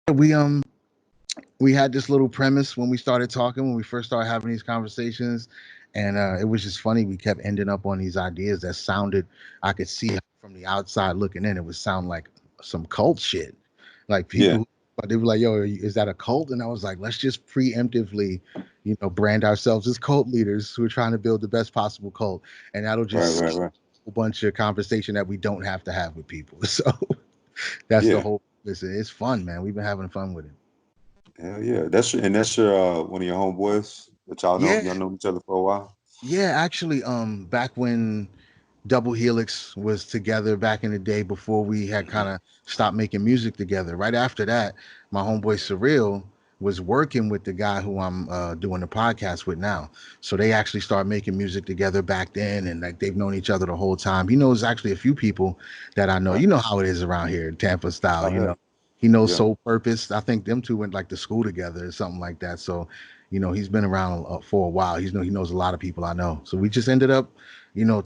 We had this little premise when we started talking, when we first started having these conversations, and it was just funny. We kept ending up on these ideas that sounded. I could see from the outside looking in, it would sound like some cult shit. Like Yeah. people, but they were like, "Yo, is that a cult?" And I was like, "Let's just preemptively, brand ourselves as cult leaders who are trying to build the best possible cult, and that'll Right, just right, skip right. a bunch of conversation that we don't have to have with people." So that's the Yeah. whole. Listen, it's fun, man. We've been having fun with it. Hell yeah. That's your one of your homeboys that Yeah, y'all know each other for a while. yeah. Actually, back when Double Helix was together back in the day before we had kind of stopped making music together. Right after that, my homeboy Surreal was working with the guy who I'm doing the podcast with now. So they actually started making music together back then, and like they've known each other the whole time. He knows actually a few people that I know. Right. You know how it is around here, Tampa style. Oh hell. He knows Yeah. Soul Purpose. I think them two went like to school together or something like that. So, he's been around for a while. He knows a lot of people I know. So we just ended up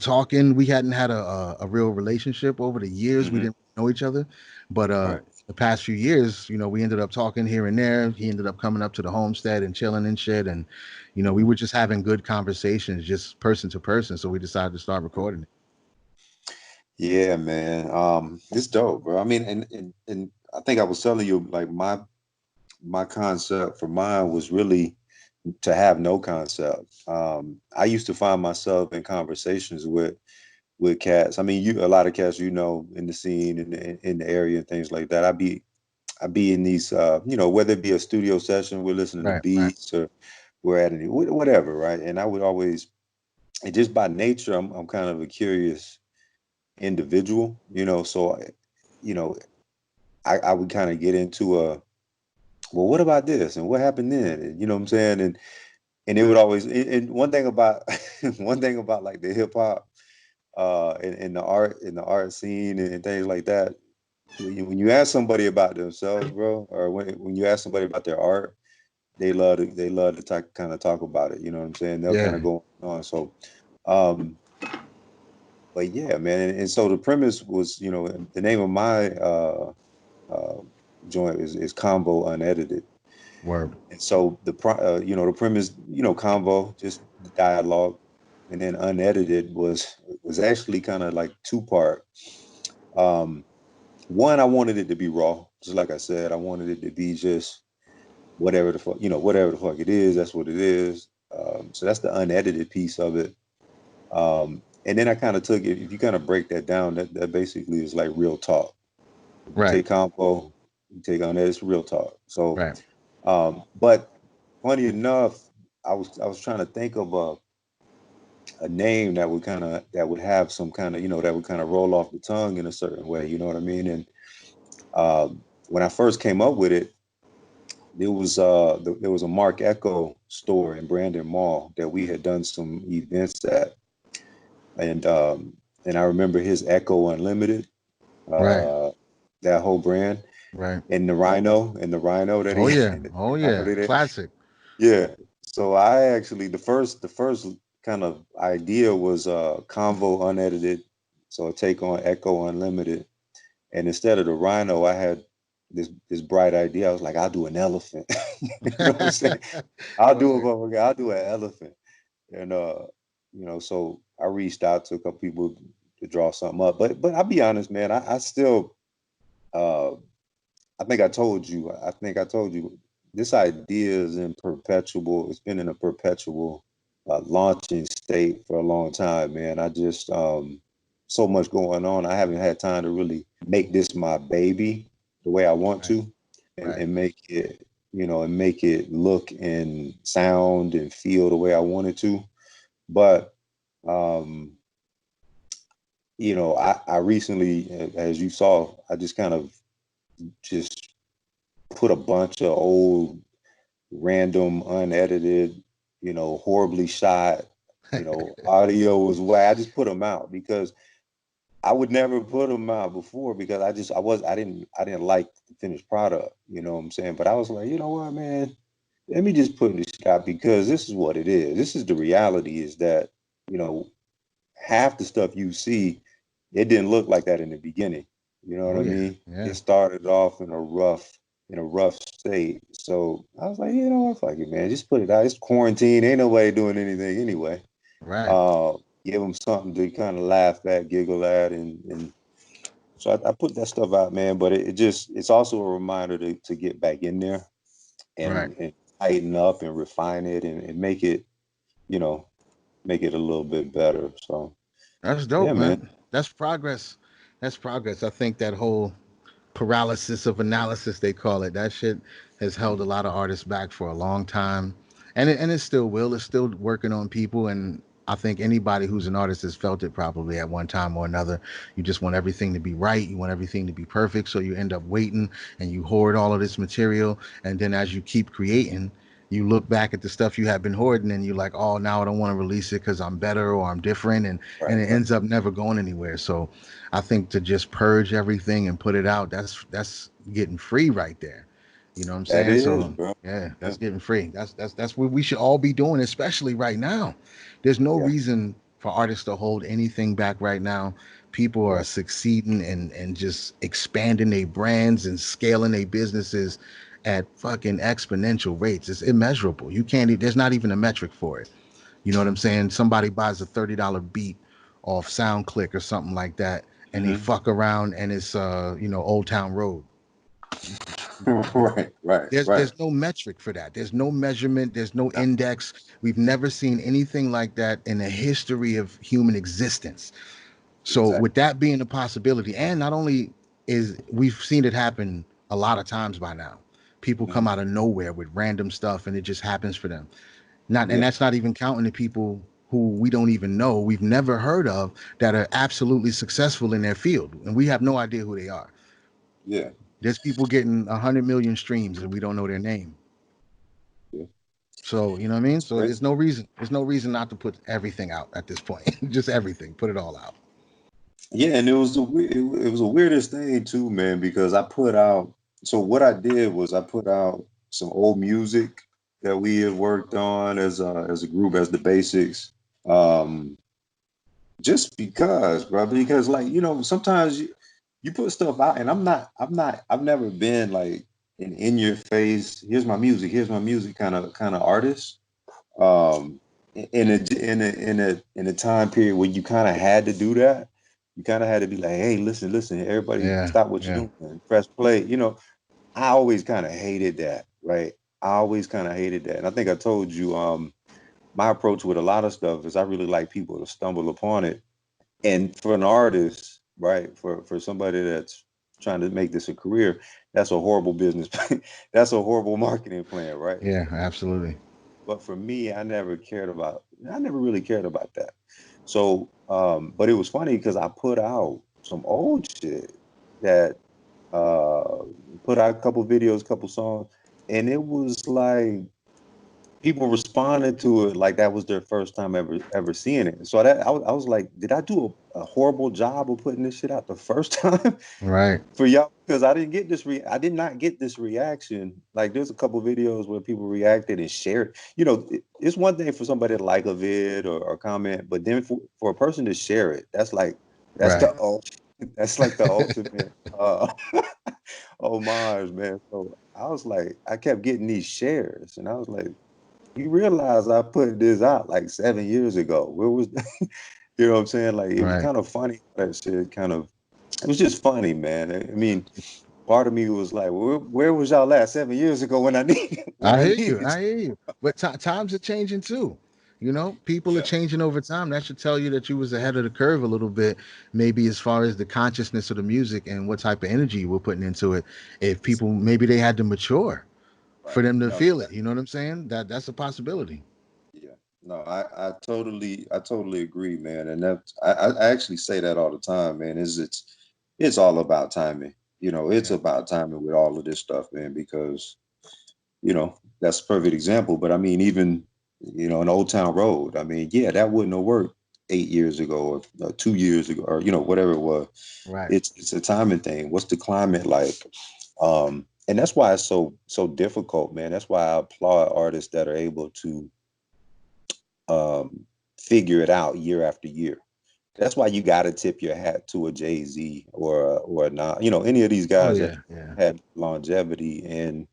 talking. We hadn't had a real relationship over the years. We Hmm. didn't know each other, but Right. the past few years, we ended up talking here and there. He ended up coming up to the homestead and chilling and shit, and we were just having good conversations, just person to person. So we decided to start recording it. Yeah, man. It's dope, bro. I mean, and I think I was telling you like my concept for mine was really to have no concept. I used to find myself in conversations with cats. I mean, a lot of cats in the scene in the area and things like that. I be in these whether it be a studio session, we're listening to Right, right, beats or we're at any whatever, right? And I would always, and just by nature, I'm kind of a curious individual, so you know I would kind of get into well, what about this and what happened then, and you know what I'm saying, and it would always, and one thing about one thing about like the hip hop in the art scene and things like that, when you ask somebody about themselves, bro, or when you ask somebody about their art, they love to kind of talk about it. You know what I'm saying? They'll kind yeah, of go on. So, um, but yeah, man, and so the premise was, the name of my uh, joint is Convo Unedited, word, and so the premise, convo, just the dialogue, and then unedited was actually kind of like two part. Um, One, I wanted it to be raw, just like I said. I wanted it to be just whatever the fuck it is. That's what it is. So that's the unedited piece of it. And then I kind of took it. If you kind of break that down, that basically is like real talk. If you right, take compo, you take on that, it's real talk. So, right, but funny enough, I was trying to think of a name that would have some kind of, that would kind of roll off the tongue in a certain way. You know what I mean? And when I first came up with it, there was a Mark Echo store in Brandon Mall that we had done some events at, and um, and I remember his Echo Unlimited, right, uh, that whole brand, right. and the Rhino that Oh he yeah, and the oh Rhino yeah, that he, classic. yeah. So I actually, the first kind of idea was Convo Unedited, so a take on Echo Unlimited, and instead of the Rhino, I had this bright idea. I was like, I'll do an elephant. You know what I'm saying? Word. I'll do an elephant. And so I reached out to a couple people to draw something up. But I'll be honest, man, I still uh I think I told you this idea is in perpetual, it's been in a perpetual launching state for a long time, man. I just so much going on. I haven't had time to really make this my baby the way I want Right, to, and, right. and make it, and make it look and sound and feel the way I want it to. But um, I recently, as you saw, I just kind of just put a bunch of old, random, unedited, horribly shot, audio was whack. I just put them out because I would never put them out before because I didn't like the finished product. You know what I'm saying? But I was like, you know what, man, let me just put this shit out because this is what it is. This is the reality is that, you know, half the stuff you see, it didn't look like that in the beginning. You know what Oh I yeah, mean? It yeah. started off in a rough in a rough state. So I was like, you know what, fuck it, man, just put it out. It's quarantine, ain't nobody doing anything anyway. Right. Uh, Give them something to kind of laugh at, giggle at, and so I put that stuff out, man. But it's also a reminder to get back in there Right. and tighten up and refine it and make it, you know, make it a little bit better. So That's yeah, dope, man. man. That's progress. That's progress. I think that whole paralysis of analysis they call it, that shit has held a lot of artists back for a long time, and it still will. It's still working on people, and I think anybody who's an artist has felt it probably at one time or another. You just want everything to be right, you want everything to be perfect, so you end up waiting and you hoard all of this material, and then as you keep creating, you look back at the stuff you have been hoarding and you're like, oh, now I don't want to release it because I'm better or I'm different, Right, and it right. ends up never going anywhere. So I think to just purge everything and put it out, that's getting free right there. You know what I'm That saying? is, So bro. yeah, Yeah, that's getting free. That's what we should all be doing, especially right now. There's no yeah, reason for artists to hold anything back right now. People are right. succeeding and just expanding their brands and scaling their businesses at fucking exponential rates. It's immeasurable. You can't. There's not even a metric for it. You know what I'm saying? Somebody buys a $30 beat off SoundClick or something like that, and they Hmm. fuck around and it's Old Town Road. Right, right, right. There's no metric for that. There's no measurement. There's no index. We've never seen anything like that in the history of human existence. So Exactly. with that being a possibility, and not only is we've seen it happen a lot of times by now. People Hmm. come out of nowhere with random stuff and it just happens for them. Not and Yeah, that's not even counting the people who we don't even know, we've never heard of, that are absolutely successful in their field and we have no idea who they are. yeah, There's people getting 100 million streams and we don't know their name. yeah. So you know what I mean? So Great. there's no reason not to put everything out at this point. Just everything, put it all out. Yeah, and it was a weirdest thing too, man, because I put out. So what I did was I put out some old music that we had worked on as a group as the basics. Um, just because, bro, because like sometimes you put stuff out, and I've never been like an in your face. Here's my music kind of artist. Um, in a time period where you kind of had to do that, you kind of had to be like, hey, listen, everybody, Yeah, stop what yeah. you're doing, press play. I always kind of hated that, right? I always kind of hated that, and I think I told you, my approach with a lot of stuff is I really like people to stumble upon it, and for an artist, right, for somebody that's trying to make this a career, that's a horrible business. That's a horrible marketing plan, right? Yeah, absolutely. But for me, I never really cared about that. So, but it was funny because I put out some old shit that uh put out a couple videos, couple songs, and it was like people responded to it like that was their first time ever seeing it. So I was like, did I do a horrible job of putting this shit out the first time Right, for y'all? Because I did not get this reaction. Like there's a couple videos where people reacted and shared. It's one thing for somebody to like a vid or comment, but then for a person to share it, that's right. the that's like the ultimate homage, man. So I was like, I kept getting these shares, and I was like, you realize I put this out like 7 years ago. Where was you know what I'm saying? Like it was Right. kind of funny how that shit kind of it was just funny, man. I mean, part of me was like, where was y'all at 7 years ago when I needed when I I hear you. needed I hear you. But times are changing too. People are Yeah, changing over time. That should tell you that you was ahead of the curve a little bit, maybe as far as the consciousness of the music and what type of energy you were putting into it. If people maybe they had to mature for right. them to No, feel it. You know what I'm saying? That's a possibility. yeah. No, I totally agree, man. And I actually say that all the time, man. It's all about timing. It's Yeah. about timing with all of this stuff, man, because that's a perfect example. But I mean, even an Old Town Road. I mean, yeah, that wouldn't have worked 8 years ago or 2 years ago or whatever it was. Right. It's a timing thing. What's the climate like? And that's why it's so difficult, man. That's why I applaud artists that are able to um, figure it out year after year. that's why you got to tip your hat to a Jay-Z or a not, any of these Oh guys that yeah, yeah. had longevity and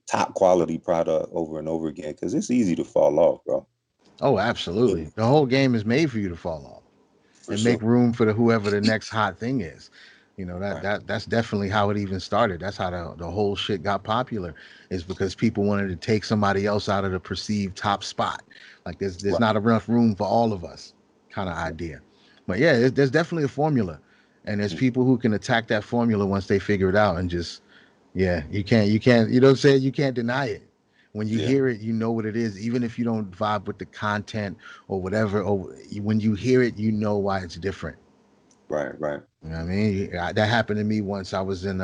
top quality product over and over again, because it's easy to fall off, bro. Oh, absolutely. The whole game is made for you to fall off For and make sure. room for the whoever the next hot thing is. You know that Right. that's definitely how it even started. That's how the whole shit got popular, is because people wanted to take somebody else out of the perceived top spot. Like there's Right. not enough room for all of us, kind of idea. But yeah, there's definitely a formula, and there's Mm. people who can attack that formula once they figure it out and just yeah, you can't you know what I'm saying? You can't deny it. When you Yeah. hear it, you know what it is, even if you don't vibe with the content or whatever. Or when you hear it, you know why it's different. Right. Right. You know what I mean? That happened to me once. I was in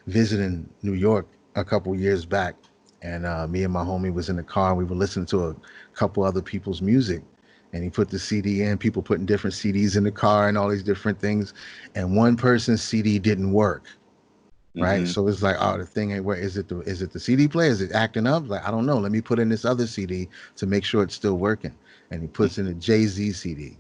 visiting New York a couple years back, and me and my homie was in the car. And we were listening to a couple other people's music, and he put the CD in. People putting different CDs in the car and all these different things, and one person's CD didn't work. Right, Hmm. so it's like, oh, the thing ain't where is it the CD player? Is it acting up? Like, I don't know. Let me put in this other CD to make sure it's still working. And he puts in a Jay-Z CD.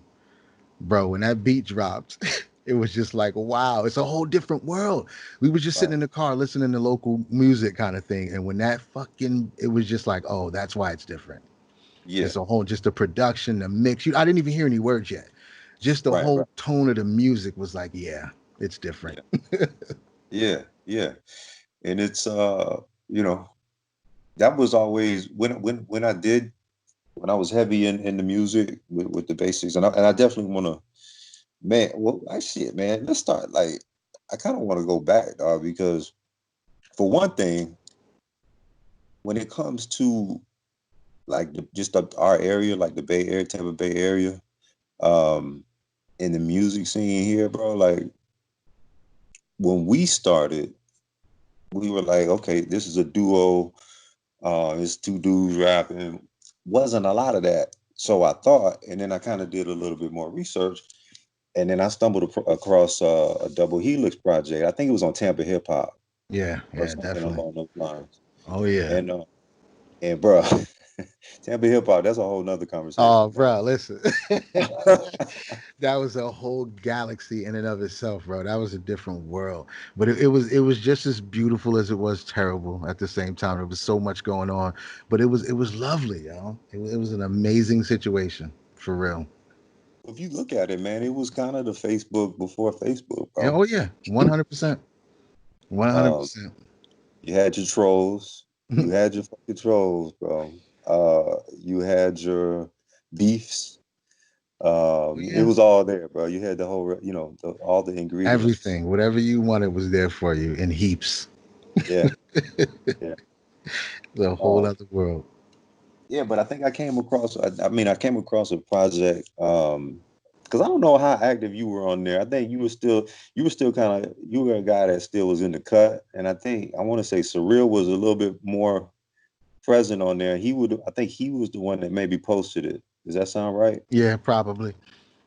Bro, when that beat dropped, it was just like, wow, it's a whole different world. We were just sitting Right. in the car listening to local music kind of thing. And when that fucking, it was just like, oh, that's why it's different. Yeah. It's a whole, just the production, the mix. I didn't even hear any words yet. Just the Right. Right. whole tone of the music was like, yeah, it's different. Yeah. Yeah. Yeah. And it's you know, that was always when I did when I was heavy in the music with the basics, and I definitely want to, man. Well, I shit, man. Let's start like I kind of want to go back, because for one thing, when it comes to like our area, like the Bay Area, Tampa Bay area, um, in the music scene here, bro, like when we started, we were like, okay, this is a duo. It's two dudes rapping. Wasn't a lot of that. So I thought, and then I kind of did a little bit more research, and then I stumbled across a Double Helix project. I think it was on Tampa Hip Hop Yeah, or yeah, something definitely. along those lines. Oh yeah. And bro, Tampa Hip Hop, that's a whole nother Oh, conversation, man. bro, listen. That was a whole galaxy in and of itself, bro. That was a different world. But it was just as beautiful as it was terrible at the same time. There was so much going on, but it was lovely, yo. It was an amazing situation for real. If you look at it, man, it was kind of the Facebook before Facebook, Yeah, bro. oh yeah, 100%, one hundred Um, percent. you had your trolls, you had your fucking trolls, bro. You had your beefs. It Yeah, was all there, bro. You had the whole, all the ingredients. everything, whatever you wanted was there for you in heaps. Yeah, yeah. The whole Um, other world. yeah, but I think I came across. I mean, I came across a project. Because I don't know how active you were on there. I think you were still you were a guy that still was in the cut, and I want to say Surreal was a little bit more present on there. I think he was the one that maybe posted it. Does that sound right? Yeah, probably.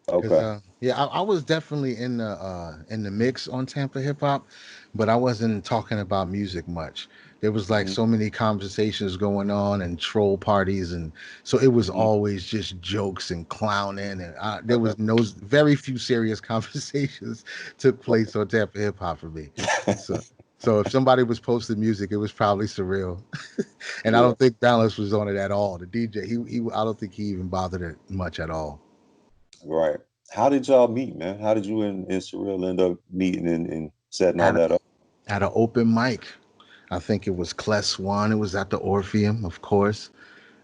Cause Okay. yeah, I was definitely in the mix on Tampa hip hop, but I wasn't talking about music much. There was like Hmm. so many conversations going on and troll parties, and so it was Hmm. always just jokes and clowning, and there was no very few serious conversations took place on Tampa hip hop for me. So so if somebody was posting music, it was probably surreal, and I Yeah. don't think Balance was on it at all. The DJ, he I don't think he even bothered it much at all. Right. How did y'all meet, man? How did you and Surreal end up meeting and setting all At that up? at an open mic. I think it was Kless One. It was at the Orpheum, of course.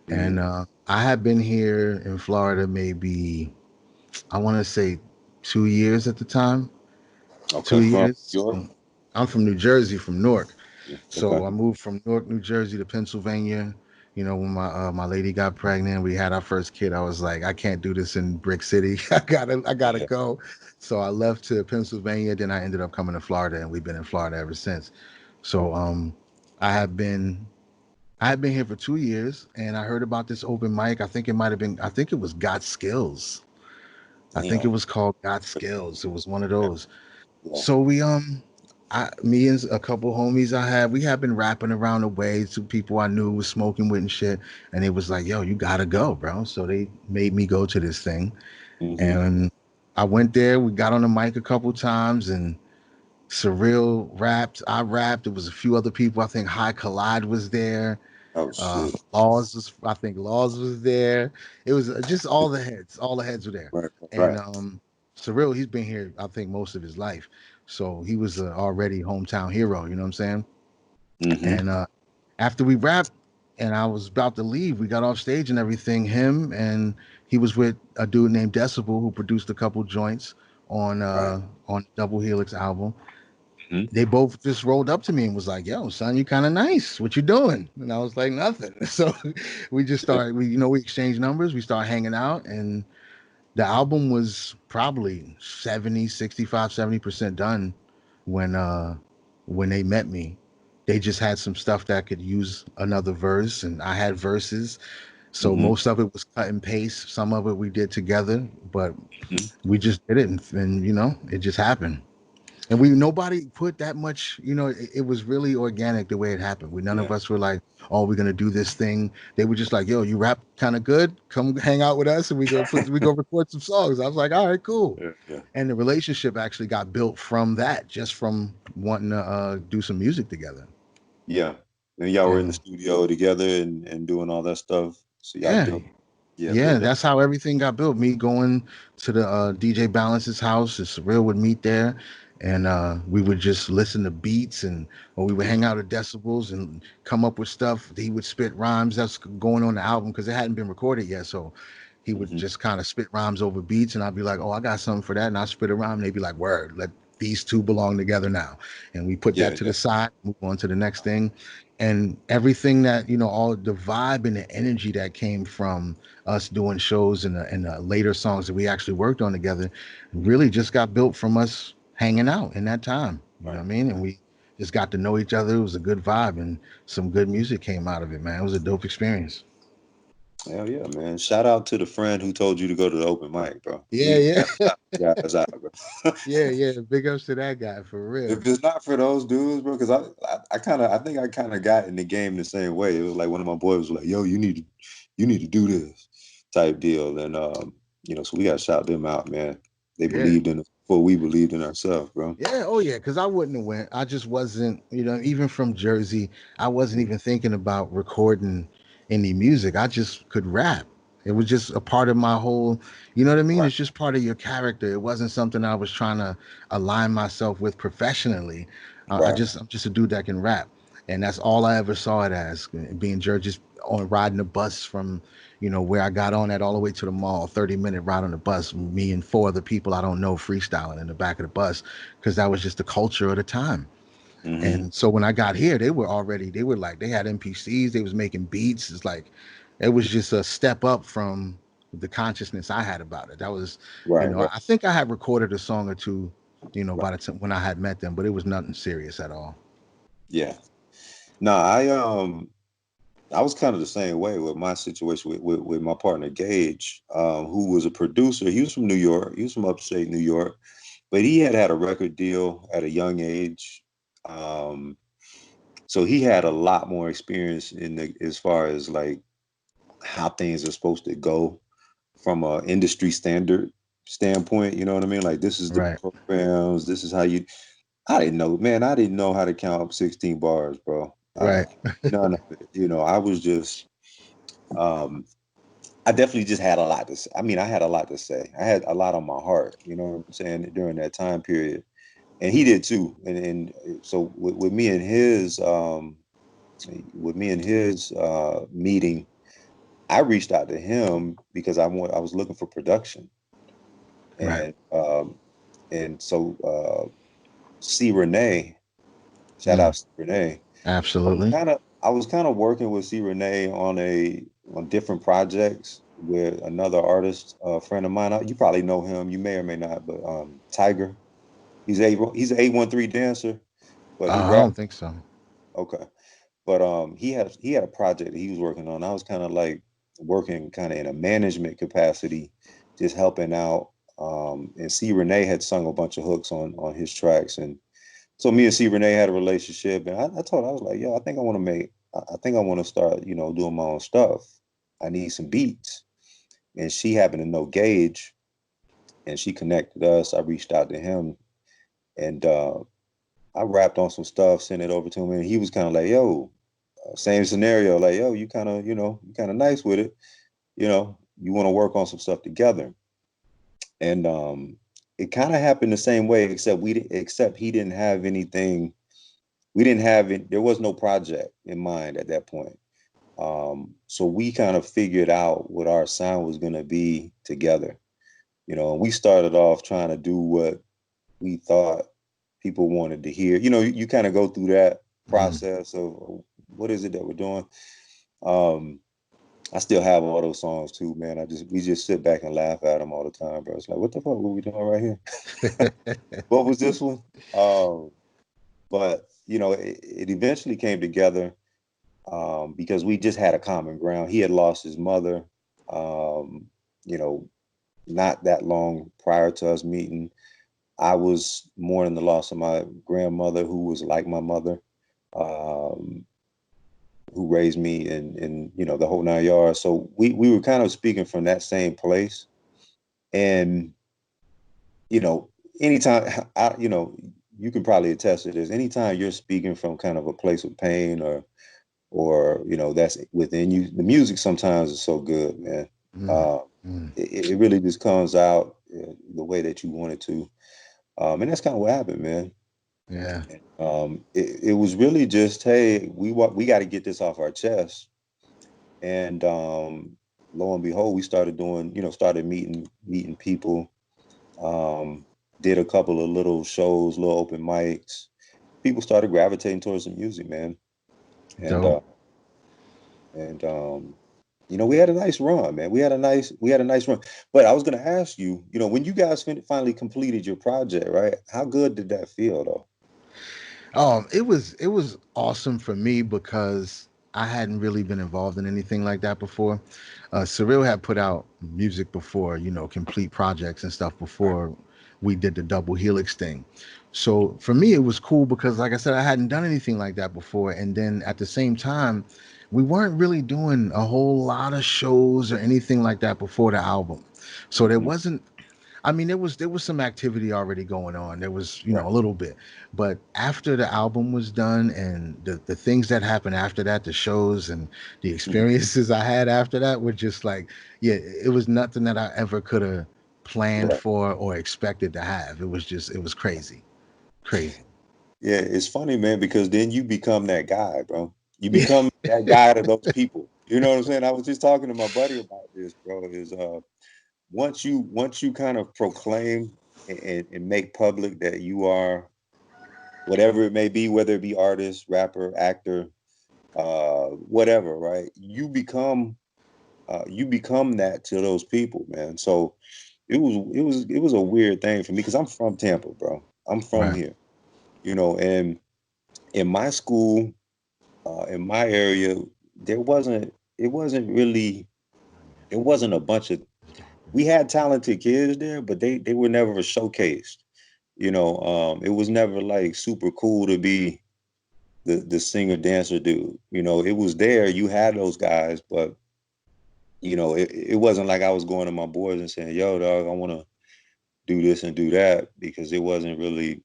And Hmm. I had been here in Florida maybe, I want to say 2 years at the time. Okay, Two from years. York. I'm from New Jersey, from Newark. Yeah. So Okay. I moved from Newark, New Jersey to Pennsylvania. You know, when my lady got pregnant, we had our first kid. I was like, I can't do this in Brick City. I gotta Yeah. go. So I left to Pennsylvania. Then I ended up coming to Florida, and we've been in Florida ever since. So I have been I had been here for 2 years, and I heard about this open mic. I think it might have been. I think it was Got Skills. I think it Damn. was called Got Skills. It was one of those. Yeah. So me and a couple homies I had, we had been rapping around the way to people I knew was smoking with and shit, and it was like, yo, you gotta go, bro. So they made me go to this thing, Mm-hmm. And I went there. We got on the mic a couple times, and Surreal rapped. I rapped. There was a few other people. I think High Collide was there. Oh shit. Laws was. I think Laws was there. It was just all the heads. All the heads were there. Right. And Right. Surreal, he's been here. I think most of his life. So he was already hometown hero. You know what I'm saying? Mm-hmm. And after we rapped, and I was about to leave, we got off stage and everything. Him and he was with a dude named Decibel who produced a couple joints Right. on Double Helix album. Mm-hmm. They both just rolled up to me and was like, "Yo, son, you kind of nice. What you doing?" And I was like, "Nothing." So we just Yeah. started. We exchanged numbers. We started hanging out, and the album was probably 70% done when uh when they met me. They just had some stuff that could use another verse, and I had verses. So Mm-hmm. most of it was cut and paste. Some of it we did together, but Mm-hmm. we just did it, and it just happened. And we nobody put that much, it was really organic the way it happened. We none of Yeah. us were like, "Oh, we're gonna do this thing." They were just like, "Yo, you rap kind of good. Come hang out with us, and we go record some songs." I was like, "All right, cool." Yeah. Yeah. And the relationship actually got built from that, just from wanting to do some music together. Yeah. And y'all were in the And studio together and doing all that stuff. So y'all yeah, built. Yeah. yeah, Built that. that's how everything got built. Me going to the DJ Balance's house, and Surreal would meet there, and we would just listen to beats, and or we would hang out at Decibels and come up with stuff. He would spit rhymes that's going on the album because it hadn't been recorded yet, so he would Mm-hmm. just kind of spit rhymes over beats, and I'd be like, "Oh, I got something for that," and I spit a rhyme, and they'd be like, "Word, let these two belong together now," and we put Yeah. that to Yeah. the side, move on to the next thing, and everything that all the vibe and the energy that came from us doing shows and the later songs that we actually worked on together really just got built from us hanging out in that time. You know Right. what I mean? And Right. we just got to know each other. It was a good vibe and some good music came out of it, man. It was a dope experience. Hell yeah, man. Shout out to the friend who told you to go to the open mic, bro. Yeah, We yeah. gotta shout you guys out, bro. Yeah, yeah. Big ups to that guy for real. If it's not for those dudes, bro, because I think I kind of got in the game the same way. It was like one of my boys was like, "Yo, you need to do this," type deal, and so we got to shout them out, man. They Yeah. believed in us before we believed in ourselves, bro. Yeah, oh yeah, because I wouldn't have went. I just wasn't, even from Jersey, I wasn't even thinking about recording any music. I just could rap. It was just a part of my whole, you know what I mean? Right. It's just part of your character. It wasn't something I was trying to align myself with professionally. Right. I'm just a dude that can rap, and that's all I ever saw it as. Being Jersey, just on riding the bus from, where I got on at all the way to the mall, 30-minute ride on the bus, me and four other people I don't know freestyling in the back of the bus because that was just the culture of the time. Mm-hmm. And so when I got here, they were like, they had NPCs, they was making beats. It's like, it was just a step up from the consciousness I had about it. That was, Right. Right. I think I had recorded a song or two, Right. by the time when I had met them, but it was nothing serious at all. Yeah. No, I was kind of the same way with my situation with my partner Gage, who was a producer. He was from New York. He was from upstate New York, but he had a record deal at a young age. Um, so he had a lot more experience as far as like how things are supposed to go from a industry standard standpoint. You know what I mean? Like this is the Right, programs. This is how you. I didn't know, man. I didn't know how to count up 16 bars, bro. right, None of it. I was just. Um, I definitely just had a lot to say. I mean, I had a lot to say. I had a lot on my heart, you know what I'm saying, during that time period. And he did too. And so with me and his meeting, I reached out to him because I was looking for production. right. And so C Renee, shout Mm, out C Renee. absolutely. I was kind of working with C Renee on different projects with another artist, a friend of mine. You probably know him. You may or may not, but Tiger. He's an 813 dancer, but he I rap. don't think so. Okay, but he had a project that he was working on. I was kind of like working kind of in a management capacity, just helping out. And C Renee had sung a bunch of hooks on his tracks, and so me and C Renee had a relationship, and I told her, I was like, yo, I think I want to I think I want to start, doing my own stuff. I need some beats, and she happened to know Gage, and she connected us. I reached out to him, and I rapped on some stuff, sent it over to him, and he was kind of like, "Yo, same scenario, like, yo, you kind of, you kind of nice with it, you want to work on some stuff together." And it kind of happened the same way, except he didn't have anything. We didn't have it. There was no project in mind at that point. So we kind of figured out what our sound was going to be together. And we started off trying to do what we thought people wanted to hear. You kind of go through that Mm. process of what is it that we're doing. Um, I still have all those songs too, man. We just sit back and laugh at them all the time, bro. It's like, what the fuck were we doing right here? What was this one? But it eventually came together because we just had a common ground. He had lost his mother, um, you know, not that long prior to us meeting. I was mourning the loss of my grandmother, who was like my mother, um, who raised me, and the whole 9 yards. So we were kind of speaking from that same place, and you know, anytime you can probably attest to this. Anytime you're speaking from kind of a place of pain or that's within you, the music sometimes is so good, man. Mm. uh Mm. it really just comes out the way that you want it to, and that's kind of what happened, man. Yeah. And, it was really just, hey, we got to get this off our chest. And lo and behold, we started doing, started meeting people, um did a couple of little shows, little open mics. People started gravitating towards the music, man. and Dope. uh and we had a nice run, man. We had a nice run. But I was going to ask you, when you guys finally completed your project, right? How good did that feel, though? It was awesome for me because I hadn't really been involved in anything like that before. Surreal had put out music before, complete projects and stuff Right. before we did the double helix thing. So for me, it was cool because, like I said, I hadn't done anything like that before. And then at the same time, we weren't really doing a whole lot of shows or anything like that before the album. So there Hmm. wasn't, I mean, there was some activity already going on. There was, Right. a little bit, but after the album was done and the things that happened after that, the shows and the Mhm. experiences I had after that were just like, yeah, it was nothing that I ever could have planned Right. for or expected to have. It was crazy, crazy. Yeah, it's funny, man, because then you become that guy, bro. You Yeah, become that guy to those people. You know what I'm saying? I was just talking to my buddy about this, bro. Is once you kind of proclaim and make public that you are whatever it may be, whether it be artist, rapper, actor, whatever, right? You become that to those people, man. So it was a weird thing for me because I'm from Tampa, bro. I'm from right. here, and in my school, in my area, there wasn't it wasn't really it wasn't a bunch of we had talented kids there, but they were never showcased. It was never like super cool to be the singer dancer dude. It was there. You had those guys, but it wasn't like I was going to my boys and saying, "Yo, dog, I want to do this and do that," because it wasn't really,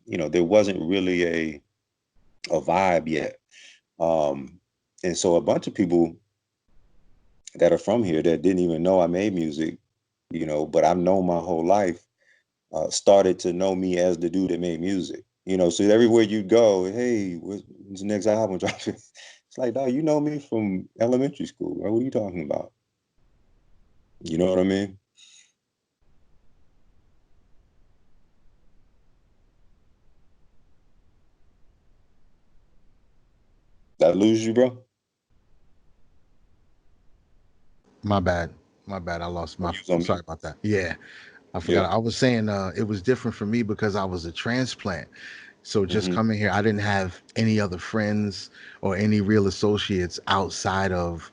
there wasn't really a vibe yet. And so a bunch of people that are from here that didn't even know I made music, but I've known my whole life, started to know me as the dude that made music. So everywhere you go, hey, when's the next album dropping? It's like, dog, you know me from elementary school, bro. What are you talking about? You know what I mean? Did I lose you, bro? My bad. My bad. I lost Oh, my. you was on Sorry mute. about that. Yeah, I Yeah. forgot. I was saying it was different for me because I was a transplant. So just Hmm. coming here, I didn't have any other friends or any real associates outside of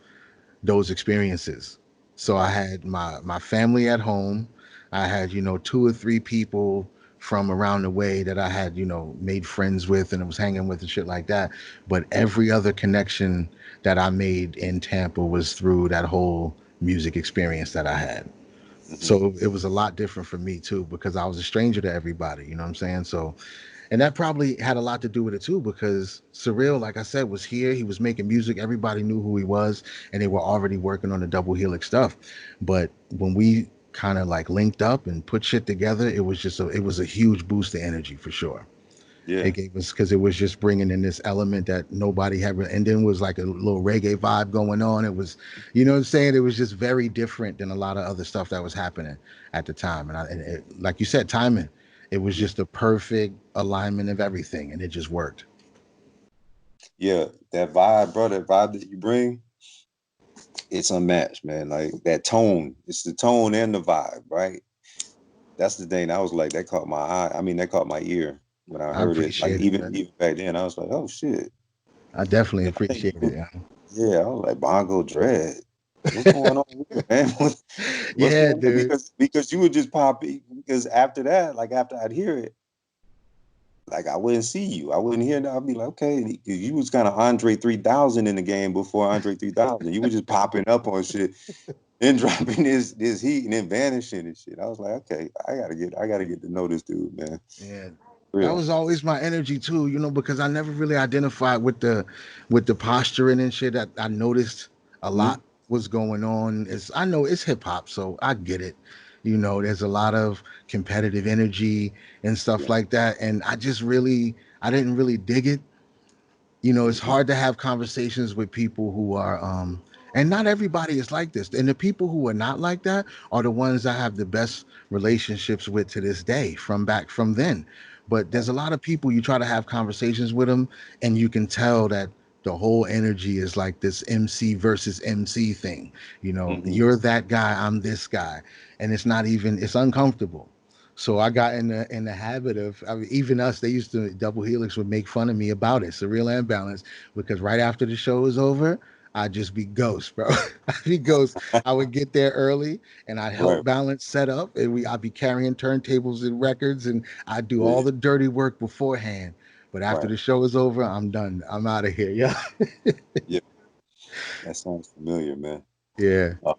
those experiences. So I Right. had my family at home. I had, two or three people from around the way that I had, made friends with and was hanging with and shit like that. But Right. every other connection that I made in Tampa was through that whole music experience that I had. Hmm. So it was a lot different for me too, because I was a stranger to everybody, you know what I'm saying? So, and that probably had a lot to do with it too, because Surreal, like I said, was here. He was making music. Everybody knew who he was, and they were already working on the Double Helix stuff. But when we kind of like linked up and put shit together, it was a huge boost to energy for sure. It Yeah. gave us, because it was just bringing in this element that nobody had, and then was like a little reggae vibe going on. It was, you know what I'm saying? It was just very different than a lot of other stuff that was happening at the time. And like you said, timing, it was Yeah. just a perfect alignment of everything, and it just worked. Yeah. That vibe, bro, that vibe that you bring, it's unmatched, man. Like that tone, it's the tone and the vibe, right? That's the thing. I was like, that caught my eye. I mean, that caught my ear when I I heard it. Like appreciate it, man. even back then, I was like, oh shit. I definitely And I think appreciate it. Yeah, yeah, I was like, Bongo Dread. What's going on here, man? What's yeah, going on? dude. Because you would just pop in, because after that, like after I'd hear it, like I wouldn't see you. I wouldn't hear that. I'd be like, okay, 'cause you was kind of Andre 3000 in the game before Andre 3000. You were just popping up on shit, then dropping this heat and then vanishing and shit. I was like, okay, I gotta get to know this dude, man. Yeah, that Real. was always my energy too, you know, because I never really identified with the posturing and shit. That I noticed a Hmm. lot was going on. Is I know it's hip hop, so I get it. You know, there's a lot of competitive energy and stuff Yeah. like that, and I didn't really dig it. You know, it's Hmm. hard to have conversations with people who are and not everybody is like this, and the people who are not like that are the ones I have the best relationships with to this day, from back from then. But there's Right. a lot of people, you try to have conversations with them, and you can tell that the whole energy is like this MC versus MC thing. You know, Hmm. you're that guy, I'm this guy, and it's not even, it's uncomfortable. So I got in the habit of, I mean, even us, they used to, Double Helix would make fun of me about it, Surreal and Balance, because right after the show was over, I'd just be ghost, bro. I'd be ghost. I would get there early and I'd help Right. Balance set up, and I'd be carrying turntables and records, and I'd do all Yeah. the dirty work beforehand. But after Right. the show is over, I'm done. I'm out of here. Yeah. Yeah. That sounds familiar, man. Yeah. Uh,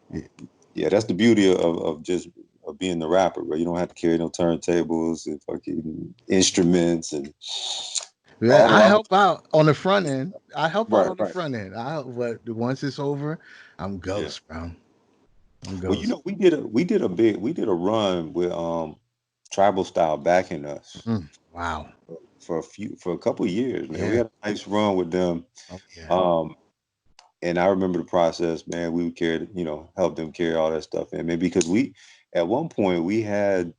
yeah, that's the beauty of just of being the rapper, bro. You don't have to carry no turntables and fucking instruments and Yeah, all the I other. help out on the front end. I help out Right, on the right. front end. But once it's over, I'm Yeah. ghost, bro. I'm Well, you ghost. know, we did a run with tribal style backing us Wow. for a couple of years, man. We Yeah. had a nice run with them. Oh yeah. Um, and I remember the process, man. We would carry, help them carry all that stuff in, man, because we at one point we had,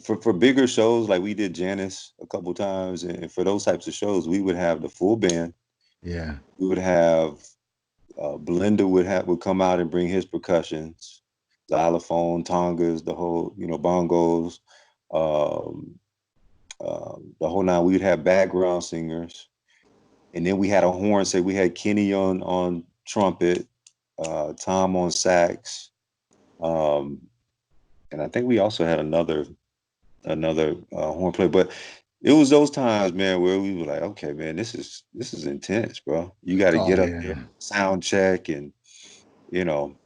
for bigger shows like we did Janice a couple times, and for those types of shows, we would have the full band. Yeah. We would have Belinda would come out and bring his percussions, xylophone, tongas, the whole, bongos, um, the whole nine. We would have background singers, and then we had a horn. Say we had Kenny on trumpet, Tom on sax, um, and I think we also had another horn player. But it was those times, man, where we were like, okay, man, this is intense, bro. You got to Oh get up yeah. there, sound check, and you know,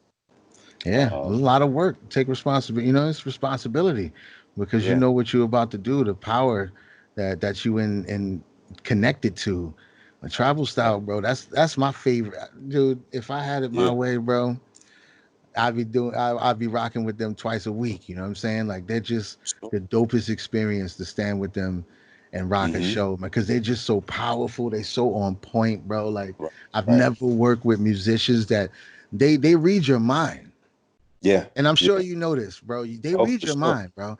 Yeah. A um, lot of work. Take responsibility. You know, it's responsibility because you yeah, know what you're about to do, the power that you in connected to. A travel right, style, bro. That's my favorite. Dude, if I had it my yeah, way, bro, I'd be rocking with them twice a week. You know what I'm saying? Like they're just sure. the dopest experience to stand with them and rock a Hmm. show, man. Because they're just so powerful. They so on point, bro. Like Right, I've right, never worked with musicians that they read your mind. yeah, And I'm sure yeah, you know this, bro. They oh read for your sure, mind, bro.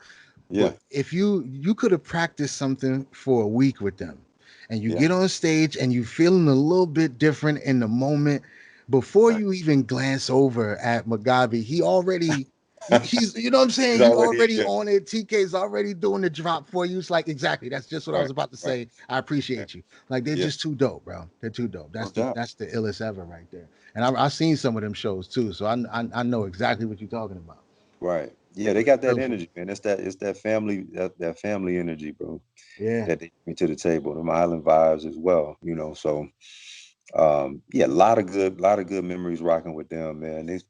yeah, But if you could have practiced something for a week with them, and you yeah, get on stage and you feeling a little bit different in the moment, before right. you even glance over at Mugabe, he already he's you know what I'm He's saying? He already in already there. on it. TK's already doing the drop for you. It's like exactly that's just what I was Right, about to right, say. I yeah, appreciate you. Like they're yeah, just too dope, bro. They're too dope. no doubt. That's the illest ever right there. And I've seen some of them shows too, so I know exactly what you're talking about. Right, yeah, they got that Real for energy, man. It's that family that family energy, bro. yeah. That they bring to the table. Them island vibes as well, So yeah, a lot of good memories rocking with them, man.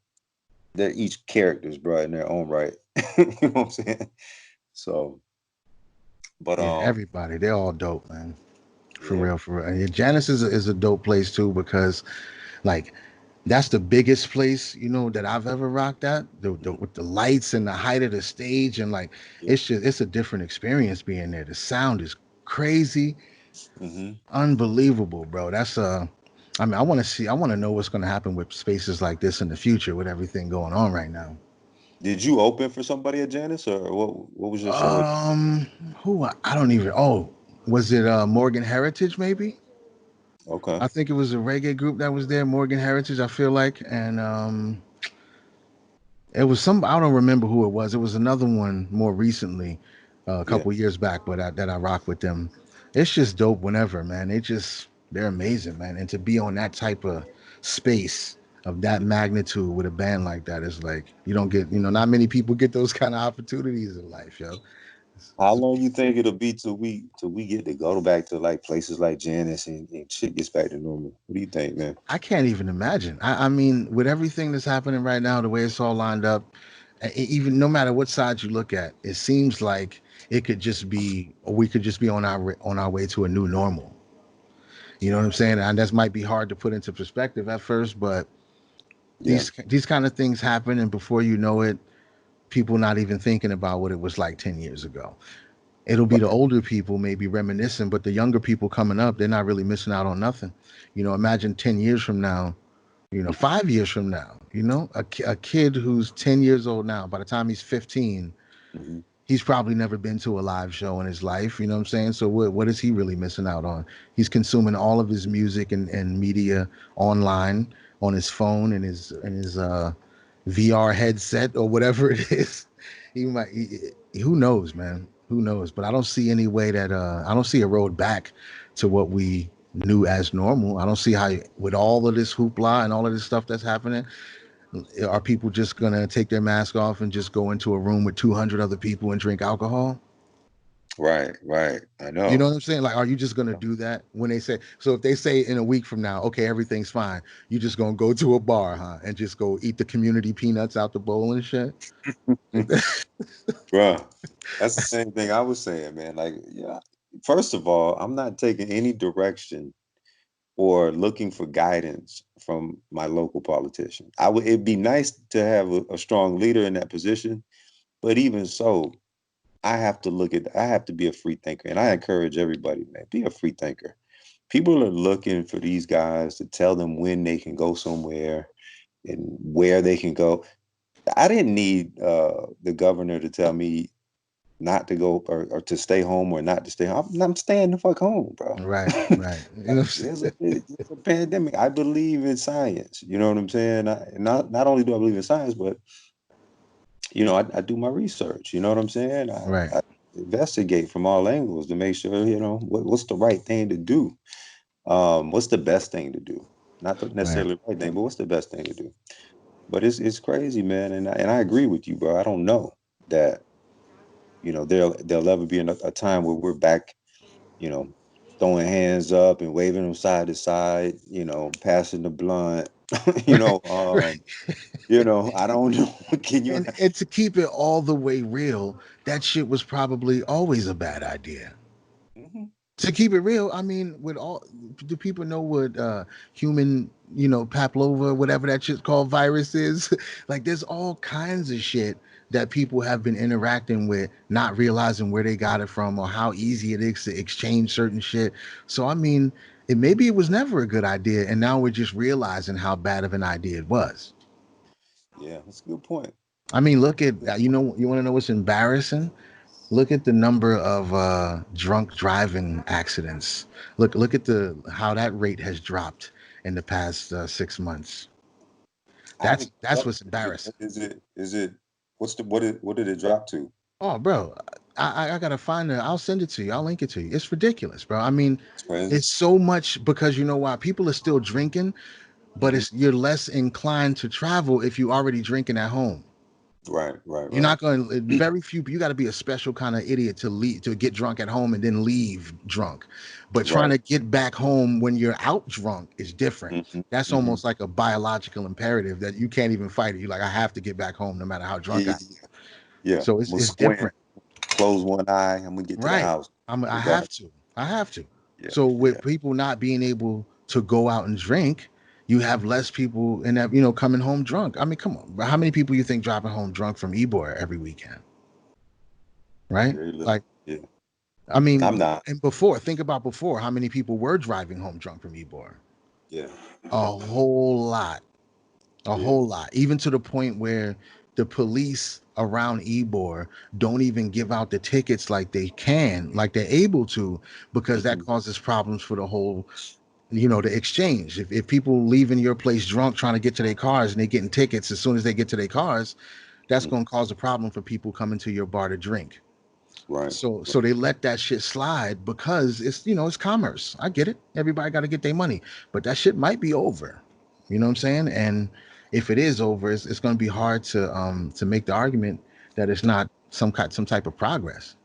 they're each characters, bro, in their own right. You know what I'm saying? So, but Yeah, everybody, they're all dope, man. For yeah, real, for real. And yeah, Janice is a dope place too because like that's the biggest place that I've ever rocked at. With the lights and the height of the stage and like yeah. it's a different experience being there. The sound is crazy, Hmm. unbelievable, bro. That's I mean, I want to know what's going to happen with spaces like this in the future with everything going on right now. Did you open for somebody at Janice, or what? What was your show? Um, who I don't even. Oh, was it Morgan Heritage? Maybe Okay. I think it was a reggae group that was there, Morgan Heritage. I feel like, and it was some. I don't remember who it was. It was another one more recently, a Yeah. couple years back, but that I rock with them. It's just dope whenever, man. They're amazing, man. And to be on that type of space of that magnitude with a band like that is like you don't get. Not many people get those kind of opportunities in life, yo. How It's a long big you deal. think it'll be till we get to go back to like places like Janice and shit gets back to normal? What do you think, man? I can't even imagine. I mean, with everything that's happening right now, the way it's all lined up, even no matter what side you look at, it seems like it could just be, or we could just be on our way to a new normal. You know what I'm saying? And that might be hard to put into perspective at first, but Yeah. these kind of things happen, and before you know it, people not even thinking about what it was like 10 years ago. It'll be the Right. older people maybe reminiscing, but the younger people coming up, they're not really missing out on nothing. Imagine 10 years from now. 5 years from now, a kid who's 10 years old now, by the time he's 15, Mm-hmm. he's probably never been to a live show in his life. You know what I'm saying? So what is he really missing out on? He's consuming all of his music and media online on his phone and his VR headset or whatever it is. He might, who knows, man? Who knows? But I don't see any way that I don't see a road back to what we knew as normal. I don't see how, with all of this hoopla and all of this stuff that's happening, are people just gonna take their mask off and just go into a room with 200 other people and drink alcohol? Right. Right. I You know know. what I'm saying? Like, are you just gonna do that when they say? So if they say in a week from now, okay, everything's fine, you just gonna go to a bar, huh, and just go eat the community peanuts out the bowl and shit? Bruh, that's the same thing I was saying, man. Like, yeah, first of all, I'm not taking any direction or looking for guidance from my local politician. It'd be nice to have a strong leader in that position, but even so, I have to be a free thinker. And I encourage everybody, man, be a free thinker. People are looking for these guys to tell them when they can go somewhere and where they can go. I didn't need the governor to tell me not to go or to stay home or not to stay home. I'm staying the fuck home, bro. Right, right. You know what I'm saying? There's a pandemic. I believe in science. You know what I'm saying? Not only do I believe in science, but I do my research. You know what I'm saying? Right, I investigate from all angles to make sure what's the right thing to do. What's the best thing to do? Not right, necessarily the right thing, but what's the best thing to do? But it's crazy, man, and I agree with you, bro. I don't know that there'll ever be a time where we're back, you know, throwing hands up and waving them side to side, passing the blunt, you know, right. um, I don't know. Can you? And to keep it all the way real, that shit was probably always a bad idea. Mhm. To keep it real, I mean, with all, do people know what human, papilloma, whatever that shit's called, virus is? Like, there's all kinds of shit that people have been interacting with, not realizing where they got it from or how easy it is to exchange certain shit. So, I mean, maybe it was never a good idea, and now we're just realizing how bad of an idea it was. Yeah, that's a good point. I mean, look at you want to know what's embarrassing? Look at the number of drunk driving accidents. Look at the how that rate has dropped in the past 6 months. I haven't kept That's up what's with it. embarrassing. Is it what did it drop to? Oh, bro, I gotta find it. I'll send it to you. I'll link it to you. It's ridiculous, bro. I mean, It's crazy. it's so much because you know why people are still drinking, but Hmm. it's you're less inclined to travel if you already drinking at home. Right, right, You're right. not going to, very few, you got to be a special kind of idiot to leave, to get drunk at home and then leave drunk. But trying Right. to get back home when you're out drunk is different. Hmm. That's Hmm. almost like a biological imperative that you can't even fight it. You're like, I have to get back home no matter how drunk I Yeah, am. yeah. So I'm gonna it's squint, different. close one eye. I'm gonna get to the Right. house. I have Regardless. to. I have to. Yeah, So with yeah. people not being able to go out and drink, you have less people in that, coming home drunk. I mean, come on. But how many people you think driving home drunk from Ybor every weekend? Right? Very little. Like, Yeah. I I'm mean, not. and before, think about before, how many people were driving home drunk from Ybor? Yeah. A whole lot. A Yeah. whole lot. Even to the point where the police around Ybor don't even give out the tickets like they can, like they're able to, because that Hmm. causes problems for the whole, the exchange. If people leaving your place drunk trying to get to their cars and they getting tickets as soon as they get to their cars, that's Hmm. going to cause a problem for people coming to your bar to drink. Right. So Right. they let that shit slide because it's commerce. I get it. Everybody got to get their money, but that shit might be over. You know what I'm saying? And if it is over, it's going to be hard to make the argument that it's not some type of progress.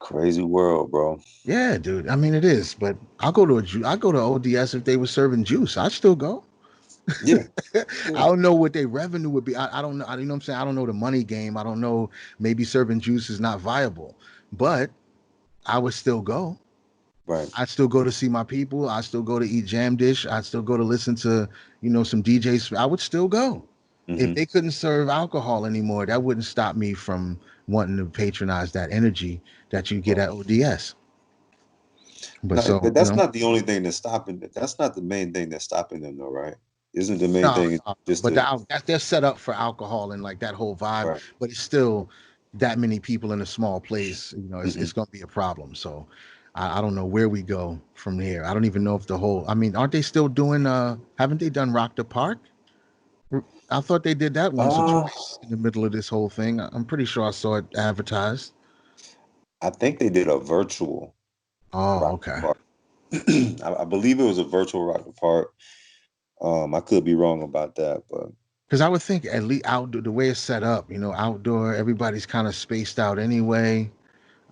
Crazy world, bro. Yeah, dude. I mean, it is. But I go to ODS if they were serving juice. I'd still go. Yeah. I Yeah. don't know what their revenue would be. I don't know. You know what I'm saying? I don't know the money game. I don't know. Maybe serving juice is not viable, but I would still go. Right. I'd still go to see my people. I still go to eat jam dish. I'd still go to listen to, some DJs. I would still go. If Hmm. they couldn't serve alcohol anymore, that wouldn't stop me from wanting to patronize that energy that you get Right. at ODS. But No, so, but that's not the only thing that's stopping. That's not the main thing that's stopping them, though, right? Isn't the main no, thing no, just but to that they're set up for alcohol and like that whole vibe. right? But it's still that many people in a small place. Hmm. It's going to be a problem. So I don't know where we go from here. I don't even know if the whole. I mean, aren't they still doing? Haven't they done Rock the Park? I thought they did that once or Uh, twice in the middle of this whole thing. I'm pretty sure I saw it advertised. I think they did a virtual Oh, rock okay. the park. I believe it was a virtual rock the park. I could be wrong about that, but Because I would think at least outdoor, the way it's set up, outdoor, everybody's kind of spaced out anyway.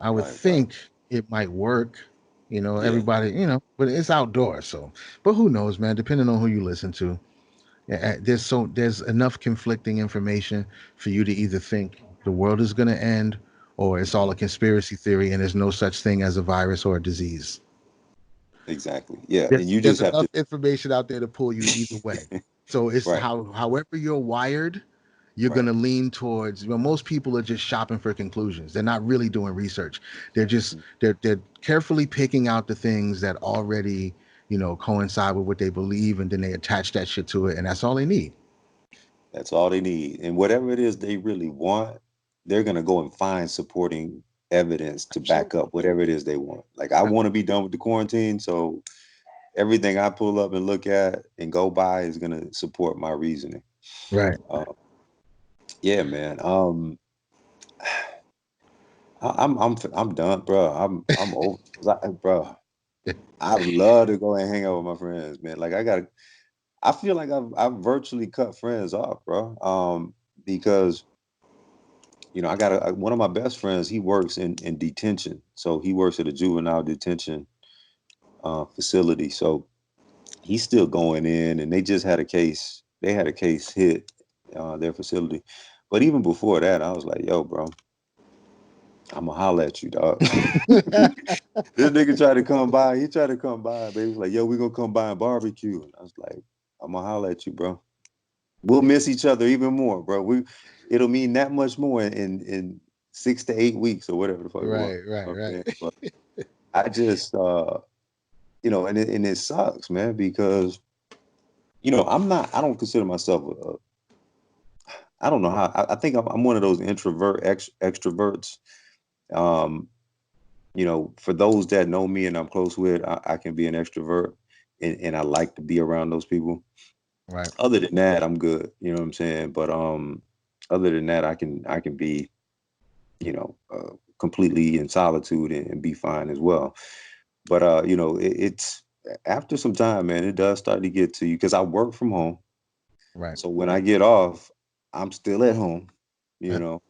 I would right, right, think it might work. yeah, Everybody, but it's outdoors. So, but who knows, man? Depending on who you listen to, there's enough conflicting information for you to either think the world is going to end or it's all mhm, a conspiracy theory and there's no such thing as a virus or a disease. exactly, yeah, and There's you there's just have enough to information out there to pull you either way. So it's right, however you're wired, you're right, gonna lean towards. Most people are just shopping for conclusions. They're not really doing research. They're just mhm, they're carefully picking out the things that already coincide with what they believe, and then they attach that shit to it, and that's all they need. that's all they need, and whatever it is they really want, they're gonna go and find supporting evidence to back Absolutely. up whatever it is they want. Like I want to be done with the quarantine, so everything I pull up and look at and go by is gonna support my reasoning. Right. Uh, yeah, man. I'm done, bro. I'm over, bro. I would love to go and hang out with my friends, man. Like I feel like I've virtually cut friends off, bro. Because I got one of my best friends. He works in detention, so he works at a juvenile detention facility. So he's still going in, and they just had a case. They had a case hit their facility, but even before that, I was like, "Yo, bro, I'm gonna holler at you, dog." This nigga tried to come by. He tried to come by, but he was like, "Yo, we gonna come by and barbecue." And I was like, "I'm gonna holler at you, bro. We'll miss each other even more, bro. It'll mean that much more in 6 to 8 weeks or whatever the fuck it was." Right. Right. Okay, Right. but I just, and it sucks, man, because I don't consider myself I don't know how. I think I'm one of those extroverts. Um, for those that know me and I'm close with, I can be an extrovert, and I like to be around those people. Right. Other than that, I'm good. You know what I'm saying? But other than that, I can be, completely in solitude and be fine as well. But it's after some time, man, it does start to get to you because I work from home. Right. So when I get off, I'm still at home, you Uh, know.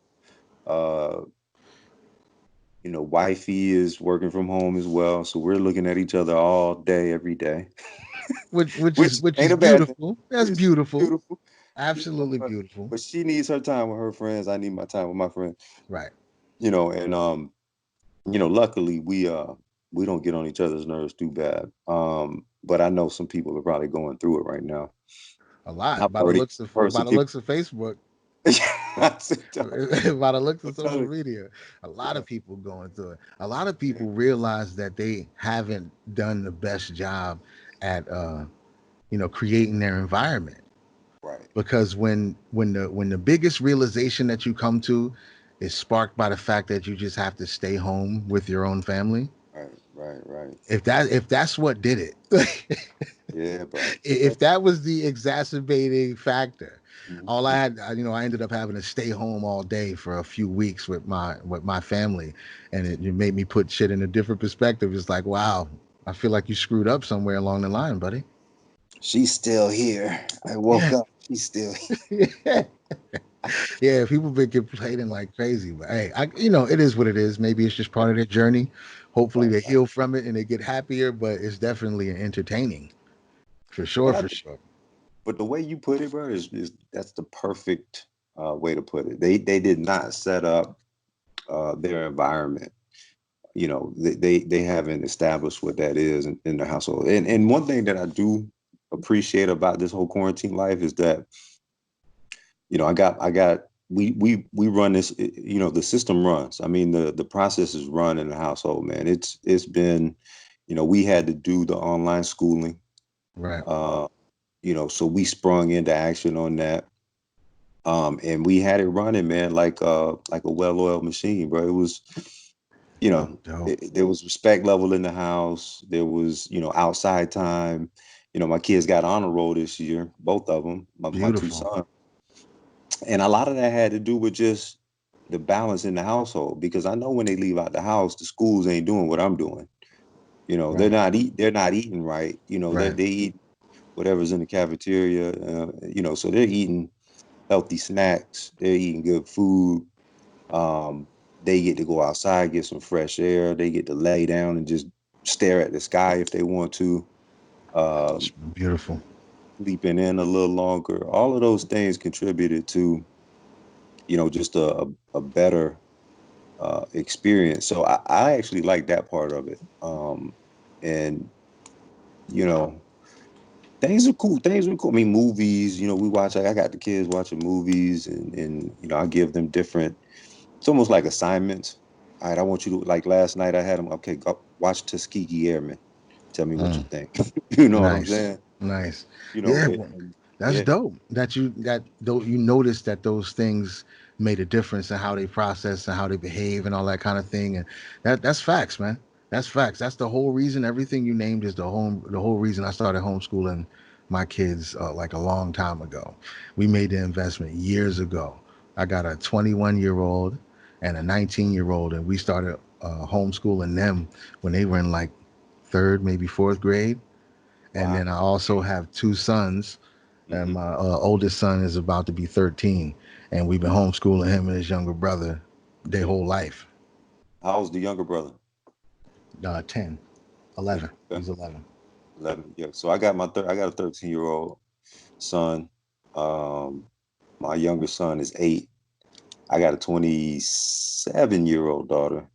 Uh, wifey is working from home as well, so we're looking at each other all day, every day, which which ain't is a bad thing. beautiful. That's It's beautiful. beautiful, Absolutely but beautiful. she needs her time with her friends. I need my time with my friends, Right. and luckily we don't get on each other's nerves too bad. But I know some people are probably going through it right now. A lot I've already heard by some the people. looks of Facebook, I said, by the looks I'm of social telling media, a lot you, of people going through it. A lot of yeah, people realize that they haven't done the best job at creating their environment. right, Because when the biggest realization that you come to is sparked by the fact that you just have to stay home with your own family, right. if that's what did it, Yeah, bro. if that was the exacerbating factor, all I Mhm. had, I ended up having to stay home all day for a few weeks with my family, and it made me put shit in a different perspective. It's like, wow, I feel like you screwed up somewhere along the line, buddy. She's still here. I woke Yeah. up. She's still Yeah, yeah, people been complaining like crazy, but hey, it is what it is. Maybe it's just here. part of their journey. Hopefully, Right, they right. heal from it and they get happier. But it's definitely entertaining, for sure, But I for think, sure. but the way you put it, bro, is that's the perfect way to put it. They did not set up their environment. They haven't established what that is in the household. And one thing that I do appreciate about this whole quarantine life is that I got we run this. The system runs. I mean, the processes run in the household, man. It's been, we had to do the online schooling. Right. uh so we sprung into action on that. And we had it running, man, like a well-oiled machine, bro. It was, Dope. there was respect level in the house. There was, outside time. My kids got honor roll this year, both of them, my two Beautiful. sons. And a lot of that had to do with just the balance in the household, because I know when they leave out the house, the schools ain't doing what I'm doing. Right. They're not eating right. Right. They eat whatever's in the cafeteria. So they're eating healthy snacks. They're eating good food. Um, they get to go outside, get some fresh air. They get to lay down and just stare at the sky if they want to. It's Um, beautiful. Sleeping in a little longer. All of those things contributed to, just a better experience. So I actually like that part of it. And you know, things are cool. Things are cool. I mean, movies. We watch. I got the kids watching movies, and I give them different. It's almost like assignments. All right, I want you to, like, last night I had them. Okay, go watch Tuskegee Airmen. Tell me what you Mm, think. You know what I'm nice. saying? Nice. You know, Yeah. and, Well, and that's yeah, dope. That though you noticed that those things made a difference in how they process and how they behave and all that kind of thing. And that's facts, man. That's facts. That's the whole reason. Everything you named is the whole reason I started homeschooling my kids like a long time ago. We made the investment years ago. I got a 21-year-old and a 19-year-old, and we started homeschooling them when they were in like third, maybe fourth grade. And wow. then I also have two sons, and Hmm. my oldest son is about to be 13, and we've been homeschooling him and his younger brother their Hmm. whole life. How's the younger brother? 10, Ten. 11. Okay. He's 11. 11. Yeah. So I got a 13-year-old son. Um, my younger son is 8. I got a 27-year-old daughter.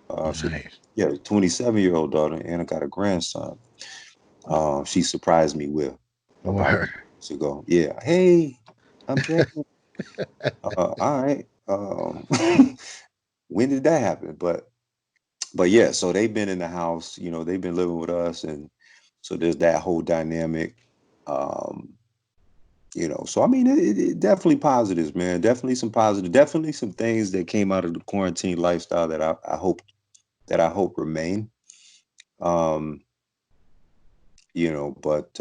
So Nice. yeah, 27-year-old daughter, and I got a grandson. She surprised me with about a Word. few weeks ago. Yeah. Hey, I'm pregnant. All right. When did that happen? But yeah, so they've been in the house, they've been living with us, and so there's that whole dynamic. Um, so I mean, it definitely positives, man. Definitely some positive, definitely some things that came out of the quarantine lifestyle that I hope remain. Um, but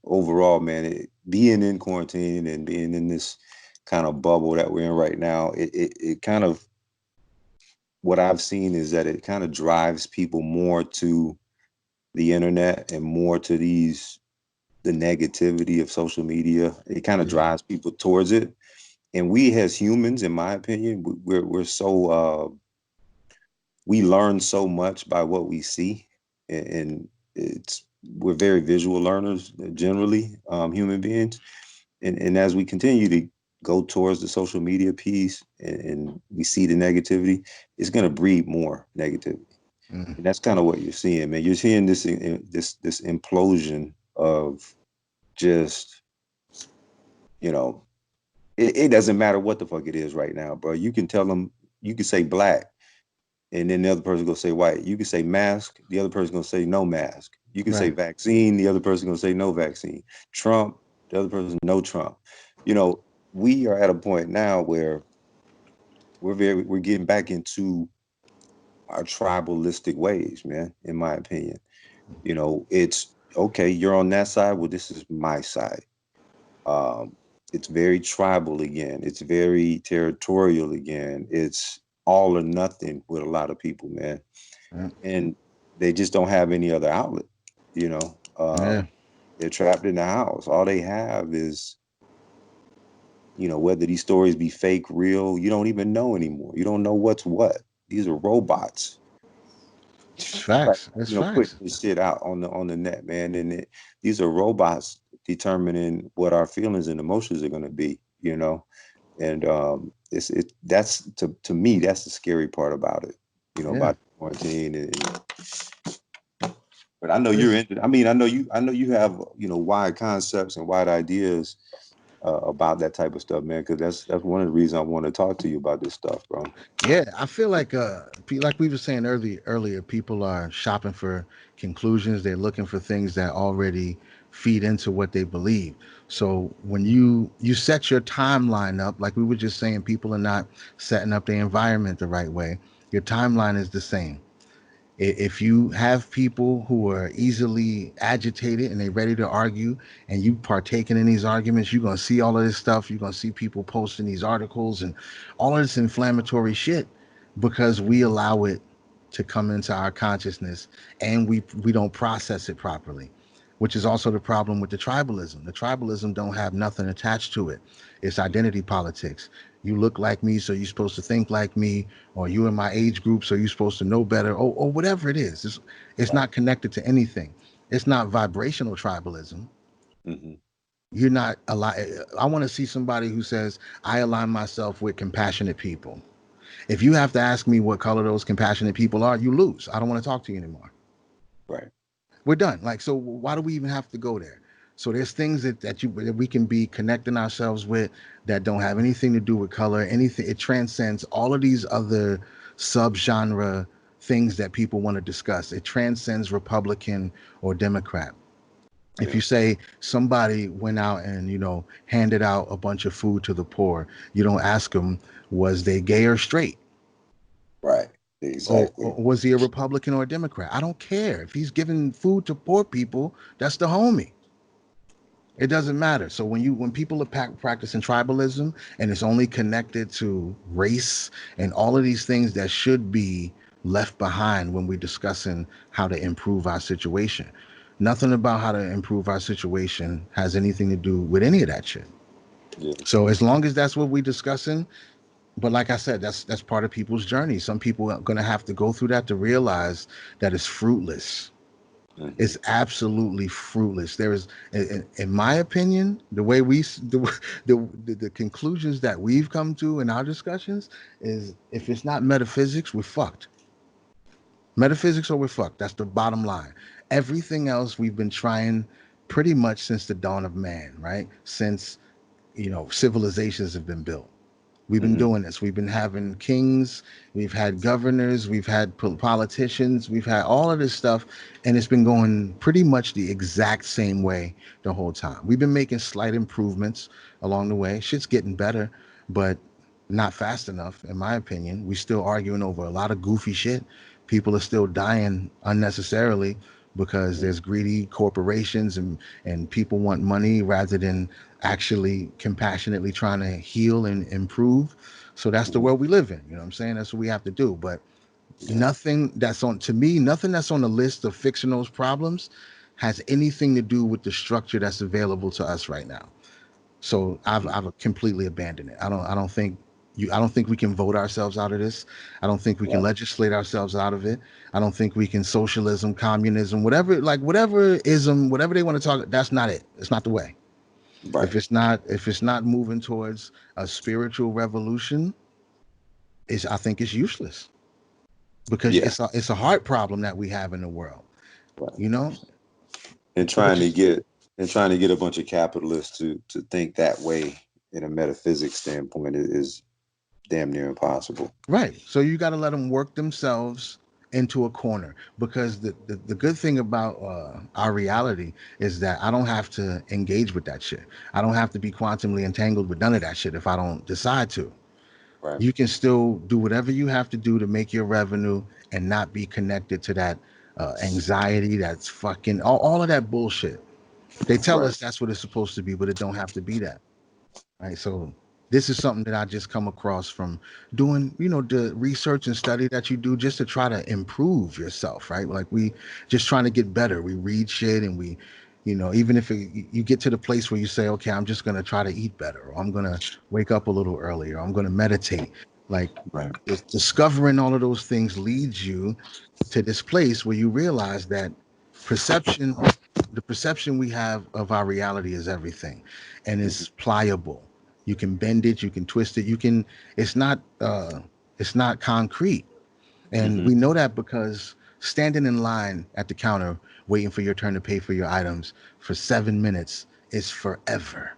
overall, man, being in quarantine and being in this kind of bubble that we're in right now, it kind of, what I've seen is that it kind of drives people more to the internet and more to these the negativity of social media. It kind of Yeah. drives people towards it. And we as humans, in my opinion, we're so we learn so much by what we see, and it's we're very visual learners generally, human beings. And as we continue to go towards the social media piece, and we see the negativity, it's going to breed more negativity. Mm. And that's kind of what you're seeing, man. You're seeing this implosion of just, you know, it doesn't matter what the fuck it is right now, bro. You can tell them, you can say black, and then the other person gonna say white. You can say mask, the other person gonna say no mask. You can say Right. vaccine, the other person gonna say no vaccine. Trump, the other person no Trump. You know, we are at a point now where we're getting back into our tribalistic ways, man. In my opinion, it's okay. You're on that side. Well, this is my side. Um, it's very tribal again. It's very territorial again. It's all or nothing with a lot of people, man. Yeah. And they just don't have any other outlet. You know, Yeah. they're trapped in the house. All they have is, whether these stories be fake, real, you don't even know anymore. You don't know what's what. These are robots, It's right? facts. It's Putting facts. this shit out on the net, man. And these are robots determining what our feelings and emotions are going to be. And that's to me, that's the scary part about it. Yeah. About quarantine. But I know you're It's into. I mean, I know you have wide concepts and wide ideas about that type of stuff, man. Because that's one of the reasons I want to talk to you about this stuff, bro. Yeah, I feel like like we were saying earlier, people are shopping for conclusions. They're looking for things that already feed into what they believe. So when you set your timeline up, like we were just saying, people are not setting up their environment the right way. Your timeline is the same. If you have people who are easily agitated and they're ready to argue, and you partaking in these arguments, you're gonna see all of this stuff. You're gonna see people posting these articles and all of this inflammatory shit because we allow it to come into our consciousness, and we don't process it properly, which is also the problem with the tribalism. The tribalism don't have nothing attached to it. It's identity politics. You look like me, so you're supposed to think like me, or you in my age group, so you're supposed to know better, or whatever it is. It's Right. not connected to anything. It's not vibrational tribalism. Hmm. You're not a lot. I want to see somebody who says, I align myself with compassionate people. If you have to ask me what color those compassionate people are, you lose. I don't want to talk to you anymore. Right. We're done. Like, so why do we even have to go there? So there's things that we can be connecting ourselves with that don't have anything to do with color. Anything, it transcends all of these other subgenre things that people want to discuss. It transcends Republican or Democrat. If Yeah. you say somebody went out and handed out a bunch of food to the poor, you don't ask them, was they gay or straight, Right. or Exactly. was he a Republican or a Democrat? I don't care. If he's giving food to poor people, that's the homie. It doesn't matter. So when people are practicing tribalism and it's only connected to race and all of these things that should be left behind when we're discussing how to improve our situation, nothing about how to improve our situation has anything to do with any of that shit. Yeah. So as long as that's what we're discussing, but like I said, that's part of people's journey. Some people are going to have to go through that to realize that it's fruitless. Hmm. It's absolutely fruitless. There is, in my opinion, the way the conclusions that we've come to in our discussions is, if it's not metaphysics, we're fucked. Metaphysics or we're fucked. That's the bottom line. Everything else we've been trying pretty much since the dawn of man, right? Since civilizations have been built. We've been Hmm. doing this. We've been having kings, we've had governors, we've had politicians, we've had all of this stuff, and it's been going pretty much the exact same way the whole time. We've been making slight improvements along the way. Shit's getting better, but not fast enough, in my opinion. We're still arguing over a lot of goofy shit. People are still dying unnecessarily because there's greedy corporations, and people want money rather than actually compassionately trying to heal and improve. So that's the Hmm. world we live in. You know what I'm saying? That's what we have to do. But Yeah. nothing that's on, to me, nothing that's on the list of fixing those problems has anything to do with the structure that's available to us right now. So I've completely abandoned it. I don't think I don't think we can vote ourselves out of this. I don't think we can Right. legislate ourselves out of it. I don't think we can socialism, communism, whatever, like whatever ism, whatever they want to talk, that's not it. It's not the way. Right. If it's not moving towards a spiritual revolution, is I think it's useless because Yeah. it's a heart problem that we have in the world, Right. you know? And Which trying to is get trying to get a bunch of capitalists to think that way in a metaphysics standpoint is damn near impossible. right. So you got to let them work themselves into a corner because the good thing about our reality is that I don't have to engage with that shit. I don't have to be quantumly entangled with none of that shit if I don't decide to. Right. You can still do whatever you have to do to make your revenue and not be connected to that anxiety, that's fucking all of that bullshit. They tell Right. us that's what it's supposed to be, but it don't have to be that. Right. So this is something that I just come across from doing, the research and study that you do just to try to improve yourself, right? Like we just trying to get better. We read shit and we, even if you get to the place where you say, okay, I'm just going to try to eat better, or I'm going to wake up a little earlier, I'm going to meditate. Like Right. discovering all of those things leads you to this place where you realize that perception, the perception we have of our reality is everything, and Hmm. it's pliable. You can bend it, you can twist it, you can. It's not. It's not concrete, and Hmm. we know that because standing in line at the counter waiting for your turn to pay for your items for 7 minutes is forever,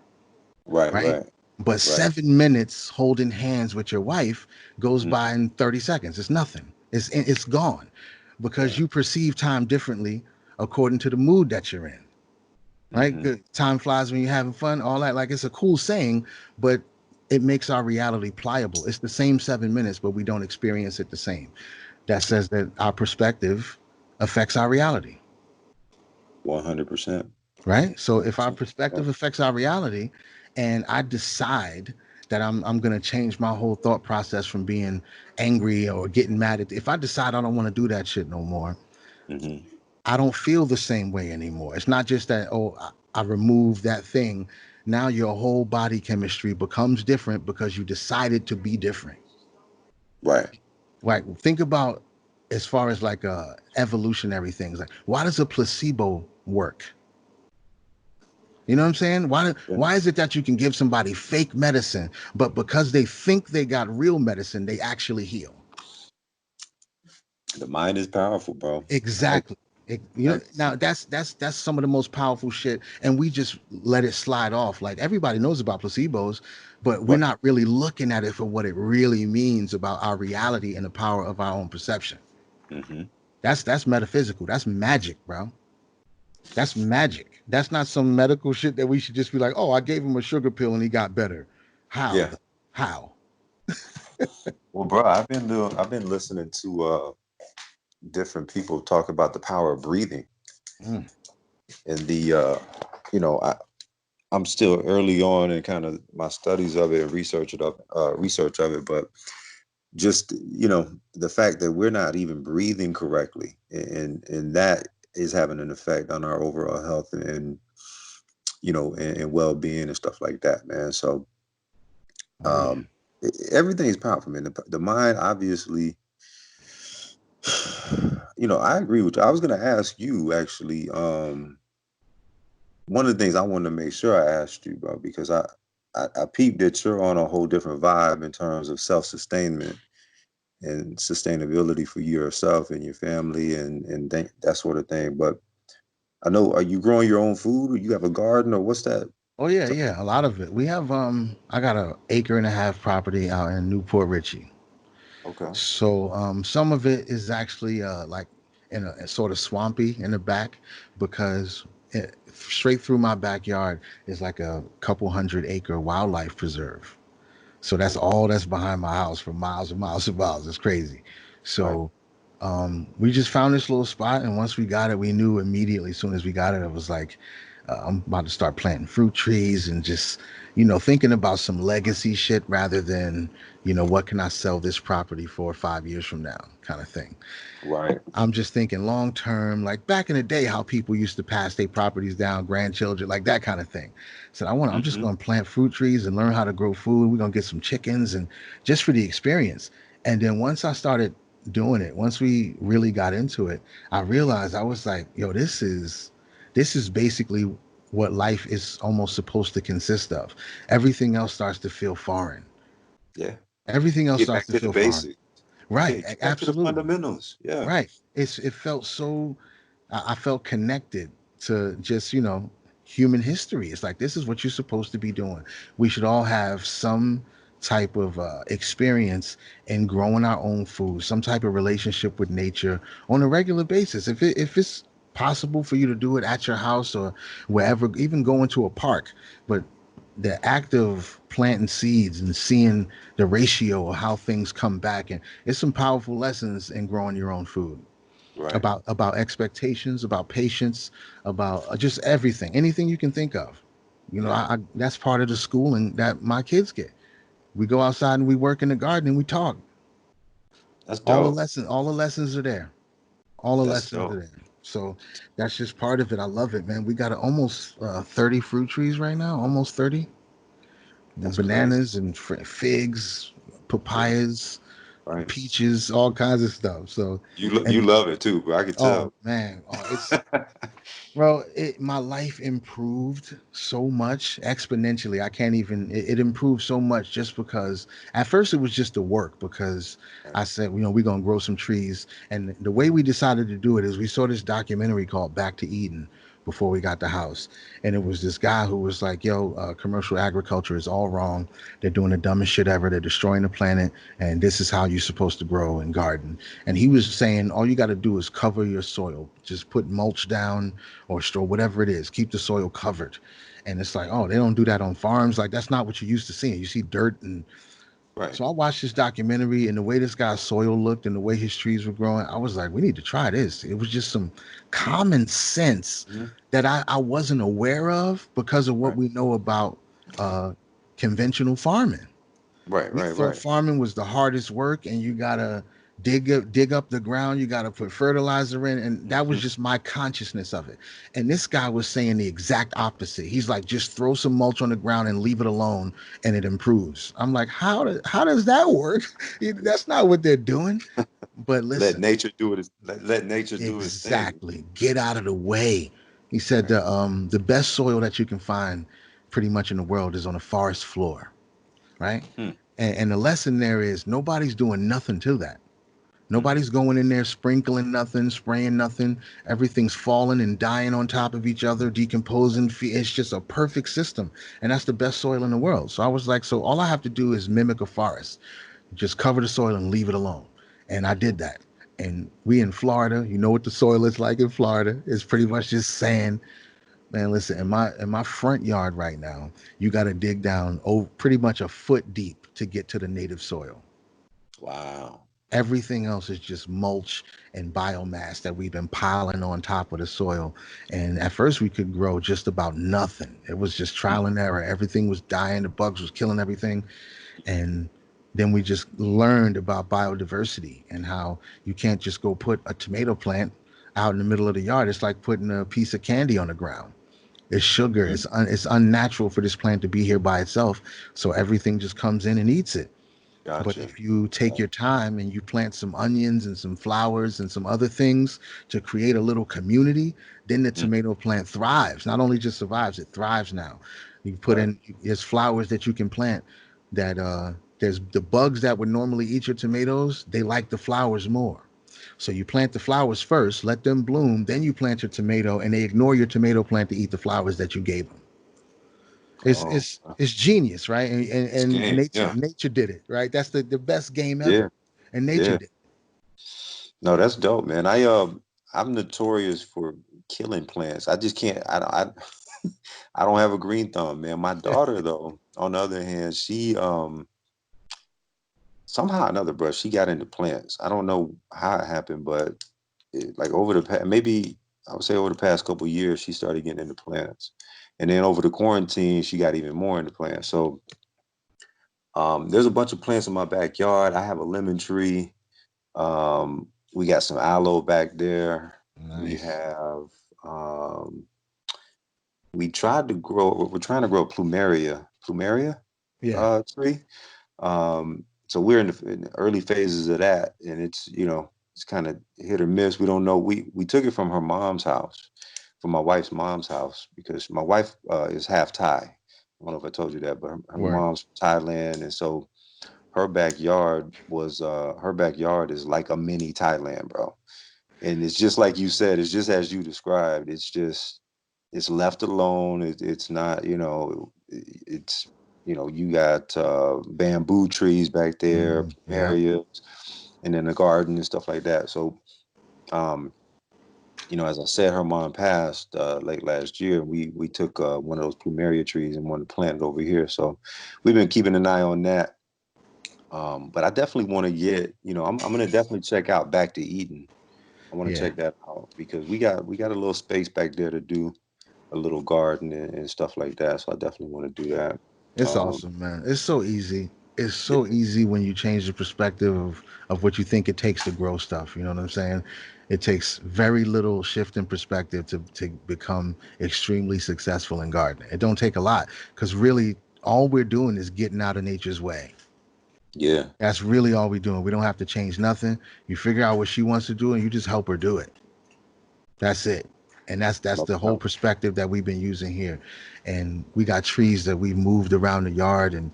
Right. right? Right. But Right. 7 minutes holding hands with your wife goes Mhm. by in 30 seconds. It's nothing. It's gone because Right. you perceive time differently according to the mood that you're in. Right? Hmm. Good. Time flies when you're having fun. All that, like it's a cool saying, but it makes our reality pliable. It's the same 7 minutes, but we don't experience it the same. That says that our perspective affects our reality. 100%. Right? So if our 100%. Yeah. perspective affects our reality and I decide that I'm gonna change my whole thought process from being angry or getting mad at, if I decide I don't want to do that shit no more, Hmm. I don't feel the same way anymore. It's not just that, oh, I removed that thing. Now your whole body chemistry becomes different because you decided to be different. Right. Like think about as far as like evolutionary things. Like why does a placebo work? You know what I'm saying? Yeah. Why is it that you can give somebody fake medicine, but because they think they got real medicine, they actually heal? The mind is powerful, bro. I, Exactly. I Now that's some of the most powerful shit, and we just let it slide off. Like everybody knows about placebos, but we're right. not really looking at it for what it really means about our reality and the power of our own perception. Hmm. That's metaphysical. That's magic, bro. That's magic. That's not some medical shit that we should just be like, oh, I gave him a sugar pill and he got better. How? Yeah. Though? How? Well, bro, I've been listening to different people talk about the power of breathing Mm. and the you know I'm still early on in kind of my studies of it and research of it, but just the fact that we're not even breathing correctly, and that is having an effect on our overall health and and well-being and stuff like that, man. So Oh yeah. everything is powerful, man. The mind, obviously. I agree with you. I was going to ask you actually. One of the things I wanted to make sure I asked you, bro, because I peeped that you're on a whole different vibe in terms of self-sustainment and sustainability for yourself and your family and that sort of thing. But I know, are you growing your own food, or you have a garden, or what's that? Oh yeah, yeah. A lot of it. We have I got a acre and a half property out in Newport Richey. Okay. So some of it is actually like in a sort of swampy in the back because straight through my backyard is like a couple 100 acre wildlife preserve. So that's Oh, all that's behind my house for miles and miles and miles. It's crazy. right. So we just found this little spot, and once we got it, we knew immediately. As soon as we got it, it was like, I'm about to start planting fruit trees and just, thinking about some legacy shit rather than, what can I sell this property for 5 years from now kind of thing. Right. I'm just thinking long term, like back in the day, how people used to pass their properties down, grandchildren, like that kind of thing. So I'm just Mm-hmm. going to plant fruit trees and learn how to grow food. We're going to get some chickens and just for the experience. And then once I started doing it, once we really got into it, I realized I was like, yo, this is basically what life is almost supposed to consist of. Everything else starts to feel foreign. Yeah. Everything else Get starts back to to the feel foreign. basics. Yeah. Right. Get back to the Absolutely. fundamentals. Yeah. Right. It felt so I felt connected to just, human history. It's like this is what you're supposed to be doing. We should all have some type of experience in growing our own food, some type of relationship with nature on a regular basis. If it's possible for you to do it at your house or wherever, even going to a park, but the act of planting seeds and seeing the ratio of how things come back, and it's some powerful lessons in growing your own food Right. about expectations, about patience, about just everything, anything you can think of. Yeah. I that's part of the schooling that my kids get. We go outside and we work in the garden and we talk. That's All the dope. lessons, all the lessons are there. All the That's lessons are dope. there. So that's just part of it. I love it, man. We got almost 30 fruit trees right now, almost 30. That's crazy. Bananas and figs, Yeah. papayas, Right. peaches, all kinds of stuff. So, You and love it too, bro. I can oh tell. man, it's Bro, my life improved so much exponentially. I can't even, it improved so much just because at first it was just the work because Right. I said, we're going to grow some trees. And the way we decided to do it is we saw this documentary called Back to Eden before we got the house. And it was this guy who was like, yo, commercial agriculture is all wrong. They're doing the dumbest shit ever. They're destroying the planet. And this is how you're supposed to grow and garden. And he was saying, all you got to do is cover your soil, just put mulch down or straw, whatever it is. Keep the soil covered. And it's like, oh, they don't do that on farms. Like that's not what you're used to seeing. You see dirt. And Right. so I watched this documentary and the way this guy's soil looked and the way his trees were growing, I was like, we need to try this. It was just some common sense Mhm. that I wasn't aware of because of what Right. we know about uh, conventional farming. Right. We Right. thought Right. farming was the hardest work and you gotta dig up the ground, you gotta put fertilizer in, and that was Mhm. just my consciousness of it. And this guy was saying the exact opposite. He's like, just throw some mulch on the ground and leave it alone and it improves. I'm like, how does that work? That's not what they're doing. But Let listen, nature do it. Let nature do its thing. exactly. Get out of the way. He said Right. the best soil that you can find pretty much in the world is on a forest floor, right? Hmm. And the lesson there is nobody's doing nothing to that. Hmm. Nobody's going in there sprinkling nothing, spraying nothing. Everything's falling and dying on top of each other, decomposing. It's just a perfect system. And that's the best soil in the world. So I was like, so all I have to do is mimic a forest, just cover the soil and leave it alone. And I did that. And we in Florida, you know what the soil is like in Florida. It's pretty much just sand. Man, listen, in my front yard right now, you got to dig down pretty much a foot deep to get to the native soil. Wow. Everything else is just mulch and biomass that we've been piling on top of the soil. And at first, we could grow just about nothing. It was just Hmm. trial and error. Everything was dying. The bugs was killing everything. And then we just learned about biodiversity and how you can't just go put a tomato plant out in the middle of the yard. It's like putting a piece of candy on the ground. It's sugar. Hmm. It's unnatural for this plant to be here by itself. So everything just comes in and eats it. But Gotcha. if you take your time and you plant some onions and some flowers and some other things to create a little community, then the Hmm. tomato plant thrives. Not only just survives, it thrives now. You put Right. in there's flowers that you can plant that there's the bugs that would normally eat your tomatoes, they like the flowers more. So you plant the flowers first, let them bloom, then you plant your tomato and they ignore your tomato plant to eat the flowers that you gave them. It's Oh, it's it's genius, right? it's And game. nature Yeah. nature did it, right? That's the best game ever. Yeah. And nature Yeah. did. No, that's dope, man. I'm notorious for killing plants. I just can't. I don't have a green thumb, man. My daughter, though, on the other hand, she somehow or another, bro, she got into plants. I don't know how it happened, but like over the past maybe I would say over the past couple of years, she started getting into plants, and then over the quarantine, she got even more into plants. So there's a bunch of plants in my backyard. I have a lemon tree. We got some aloe back there. We Nice. have um, we tried to grow. We're trying to grow plumeria Yeah. tree. So we're in the early phases of that, and it's kind of hit or miss. We don't know. We took it from her mom's house, from my wife's mom's house, because my wife is half Thai. I don't know if I told you that, but her Word. mom's from Thailand, and so her backyard is like a mini Thailand, bro. And it's just like you said, it's just as you described. It's left alone. It's not, it's you got bamboo trees back there, Yeah. plumerias, and then the garden and stuff like that. So um, as I said, her mom passed late last year. We took one of those plumeria trees and wanted to plant it over here. So we've been keeping an eye on that. But I definitely want to I'm gonna definitely check out Back to Eden. I want to Yeah. check that out because we got a little space back there to do a little garden and stuff like that. So I definitely want to do that. It's Um, awesome, man. It's so easy. It's yeah, so easy when you change the perspective of what you think it takes to grow stuff. You know what I'm saying? It takes very little shift in perspective to become extremely successful in gardening. It don't take a lot because really all we're doing is getting out of nature's way. yeah, That's really all we're doing. We don't have to change nothing. You figure out what she wants to do and you just help her do it. That's it. And that's no the whole doubt. perspective that we've been using here. And we got trees that we moved around the yard and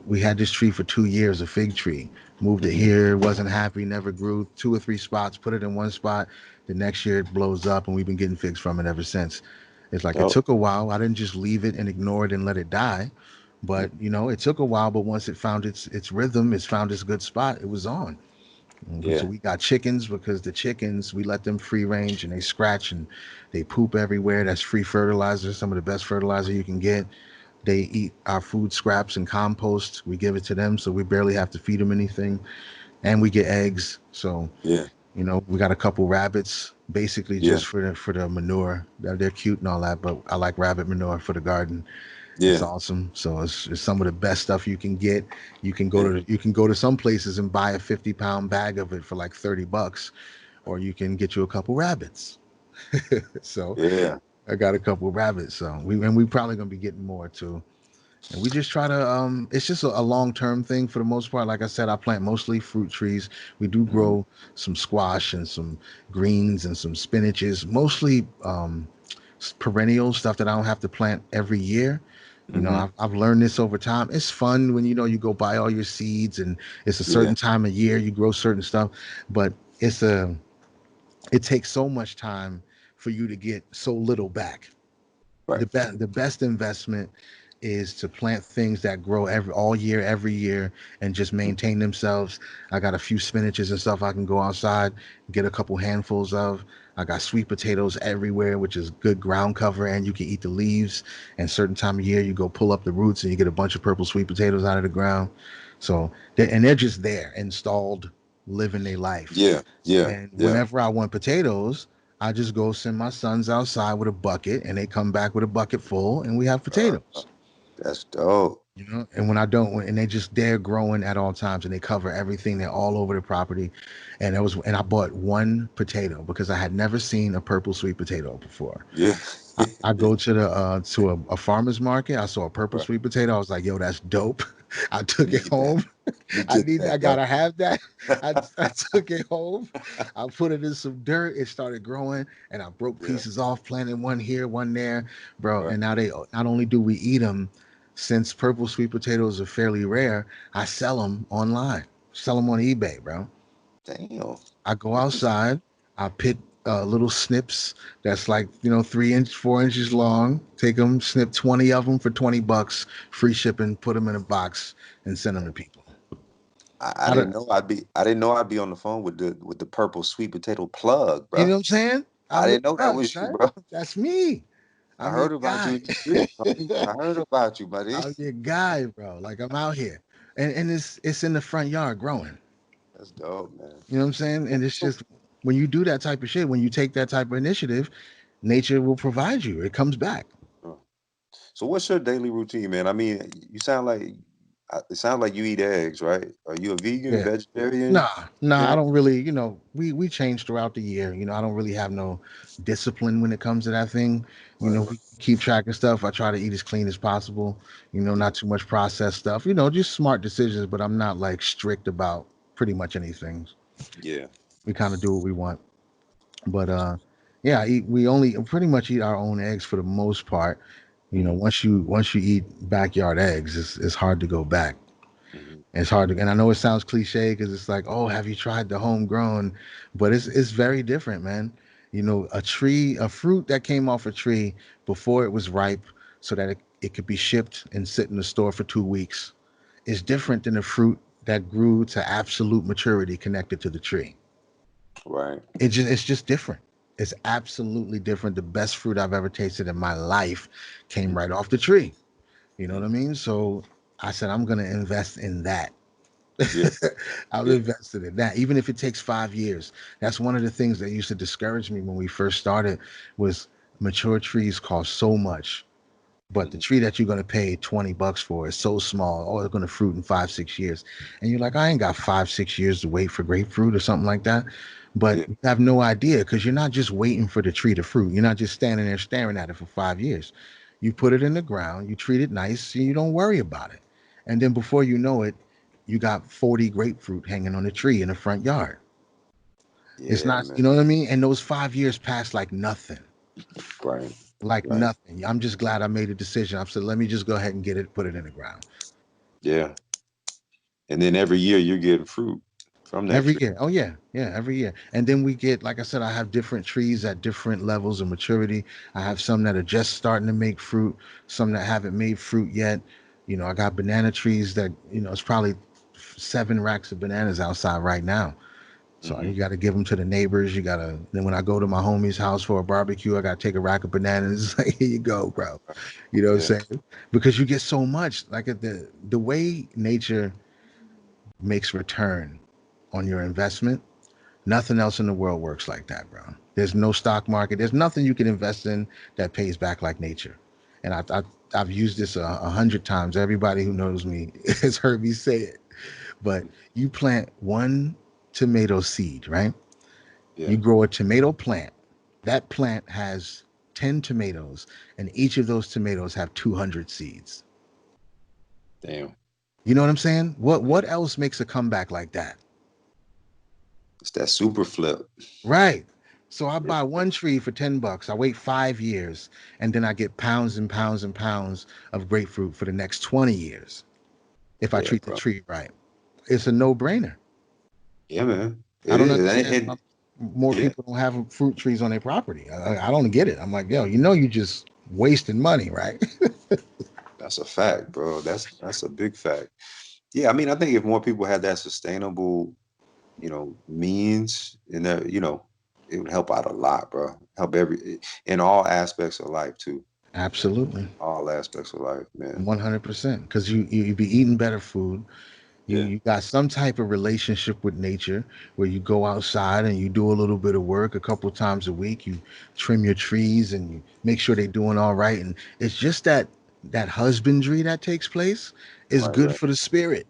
we had this tree for 2 years, a fig tree. Moved it Hmm. here, wasn't happy, never grew. 2 or 3 spots, put it in one spot. The next year it blows up and we've been getting figs from it ever since. It's like it Oh, took a while. I didn't just leave it and ignore it and let it die. But it took a while, but once it found its rhythm, it's found its good spot, it was on. So yeah, we got chickens because the chickens we let them free range and they scratch and they poop everywhere. That's free fertilizer, some of the best fertilizer you can get. They eat our food scraps and compost. We give it to them, so we barely have to feed them anything, and we get eggs. So yeah, we got a couple rabbits, basically yeah, just for the manure. They're cute and all that, but I like rabbit manure for the garden. It's yeah, awesome. So it's some of the best stuff you can get. yeah, You can go to some places and buy a 50-pound bag of it for like $30, or you can get you a couple rabbits. So yeah. I got a couple rabbits. So we probably gonna be getting more too. And we just try to it's just a long-term thing for the most part. Like I said, I plant mostly fruit trees. We do Mhm. grow some squash and some greens and some spinaches, mostly perennial stuff that I don't have to plant every year. Mhm. I've learned this over time. It's fun when you go buy all your seeds and it's a Yeah. certain time of year you grow certain stuff, but it's a it takes so much time for you to get so little back. Right. The best investment is to plant things that grow all year, every year, and just Mhm. maintain themselves. I got a few spinaches and stuff I can go outside, get a couple handfuls of. I got sweet potatoes everywhere, which is good ground cover, and you can eat the leaves. And certain time of year, you go pull up the roots and you get a bunch of purple sweet potatoes out of the ground. So, they're just there, installed, living their life. Yeah. Yeah. And Yeah. whenever I want potatoes, I just go send my sons outside with a bucket and they come back with a bucket full and we have Uh, potatoes. that's dope. And when I don't, and they just they're growing at all times and they cover everything. They're all over the property. And I bought one potato because I had never seen a purple sweet potato before. Yeah. I go to a farmer's market. I saw a purple Right. sweet potato. I was like, yo, that's dope. I Let took me it get that. home. Let me get I that, yo. gotta have that. I took it home. I put it in some dirt. It started growing, and I broke Yeah. pieces off, planted one here, one there, bro. Right. And now they not only do we eat them, since purple sweet potatoes are fairly rare, I sell them online, sell them on eBay, bro. Damn. I go Nice. outside, I pick little snips that's like 3 inch, 4 inches long. Take them, snip 20 of them for $20, free shipping. Put them in a box and send them to people. I I don't, didn't know I'd be on the phone with the purple sweet potato plug, you know bro. what I'm saying? I I look didn't know that up, was you, right? bro. That's me. I I'm your heard about you guy. in the streets, buddy. I heard about you, buddy. I'm your guy, bro. Like I'm out here, and it's in the front yard growing. That's dope, man. You know what I'm saying? So, And it's so just when you do that type of shit, when you take that type of initiative, nature will provide you. It comes back. Uh, So what's your daily routine, man? I mean, you sound like it sounds like you eat eggs, right? Are you a vegan, Yeah. vegetarian? Nah, I don't really, we change throughout the year. I don't really have no discipline when it comes to that thing. Right, right. We keep track of stuff. I try to eat as clean as possible, Mhm. not too much processed stuff, just smart decisions, but I'm not like strict about pretty much anything. Yeah. We kind of do what we want. But yeah, we only pretty much eat our own eggs for the most part. Hmm. Once you eat backyard eggs, it's hard to go back. Hmm. It's hard to, and I know it sounds cliche because it's like, oh, have you tried the homegrown? But it's very different, man. A fruit that came off a tree before it was ripe, so that it could be shipped and sit in the store for 2 weeks, is Hmm. different than a fruit that grew to absolute maturity connected to the tree. Right. It's just different. It's absolutely different. The best fruit I've ever tasted in my life came Hmm. right off the tree. You know what Hmm. I mean? So I said I'm gonna invest in that. Yeah. I've Yeah. invested in that, even if it takes 5 years. That's one of the things that used to discourage me when we first started was mature trees cost so much, but the Hmm. tree that you're going to pay $20 for is so small. Oh, it's going to fruit in 5, 6 years. And you're like, I ain't got 5, 6 years to wait for grapefruit or something like that. But Yeah. you have no idea because you're not just waiting for the tree to fruit. You're not just standing there staring at it for 5 years. You put it in the ground, you treat it nice, and you don't worry about it. And then before you know it, you got 40 grapefruit hanging on the tree in the front yard. It's Yeah, not, man. you know what I mean? And those 5 years passed like nothing. Right. Like Right. nothing. I'm just glad I made a decision. I said, let me just go ahead and get it, put it in the ground. Yeah. And then every year you're getting fruit from that Every tree. year. Oh yeah, every year. And then we get, like I said, I have different trees at different levels of maturity. I have some that are just starting to make fruit, some that haven't made fruit yet. I got banana trees that, it's probably 7 racks of bananas outside right now. So Hmm. you got to give them to the neighbors. You got to, then when I go to my homie's house for a barbecue, I got to take a rack of bananas. Like, here you go, bro. You know what I'm Yeah. saying? Because you get so much. Like the way nature makes return on your investment, nothing else in the world works like that, bro. There's no stock market. There's nothing you can invest in that pays back like nature. And I've used this a hundred times. Everybody who knows me has heard me say it. But you plant one tomato seed, right? Yeah. You grow a tomato plant. That plant has 10 tomatoes, and each of those tomatoes have 200 seeds. Damn. You know what I'm saying? What Yeah. what else makes a comeback like that? It's that super flip. Right. So I Yeah. buy one tree for $10. I wait 5 years, and then I get pounds and pounds and pounds of grapefruit for the next 20 years if I Yeah, treat the bro. tree right. It's a no-brainer. Yeah, man. I It don't is. understand And why more yeah, people don't have fruit trees on their property. I don't get it. I'm like, yo, you just wasting money, right? that's a fact, bro. That's a big fact. Yeah, I mean, I think if more people had that sustainable, means in their, it would help out a lot, bro. Help in all aspects of life too. Absolutely. All aspects of life, man. 100%. Because you be eating better food. You Yeah. you got some type of relationship with nature where you go outside and you do a little bit of work a couple times a week. You trim your trees and you make sure they're doing all right. And it's just that husbandry that takes place is Right, good right. for the spirit.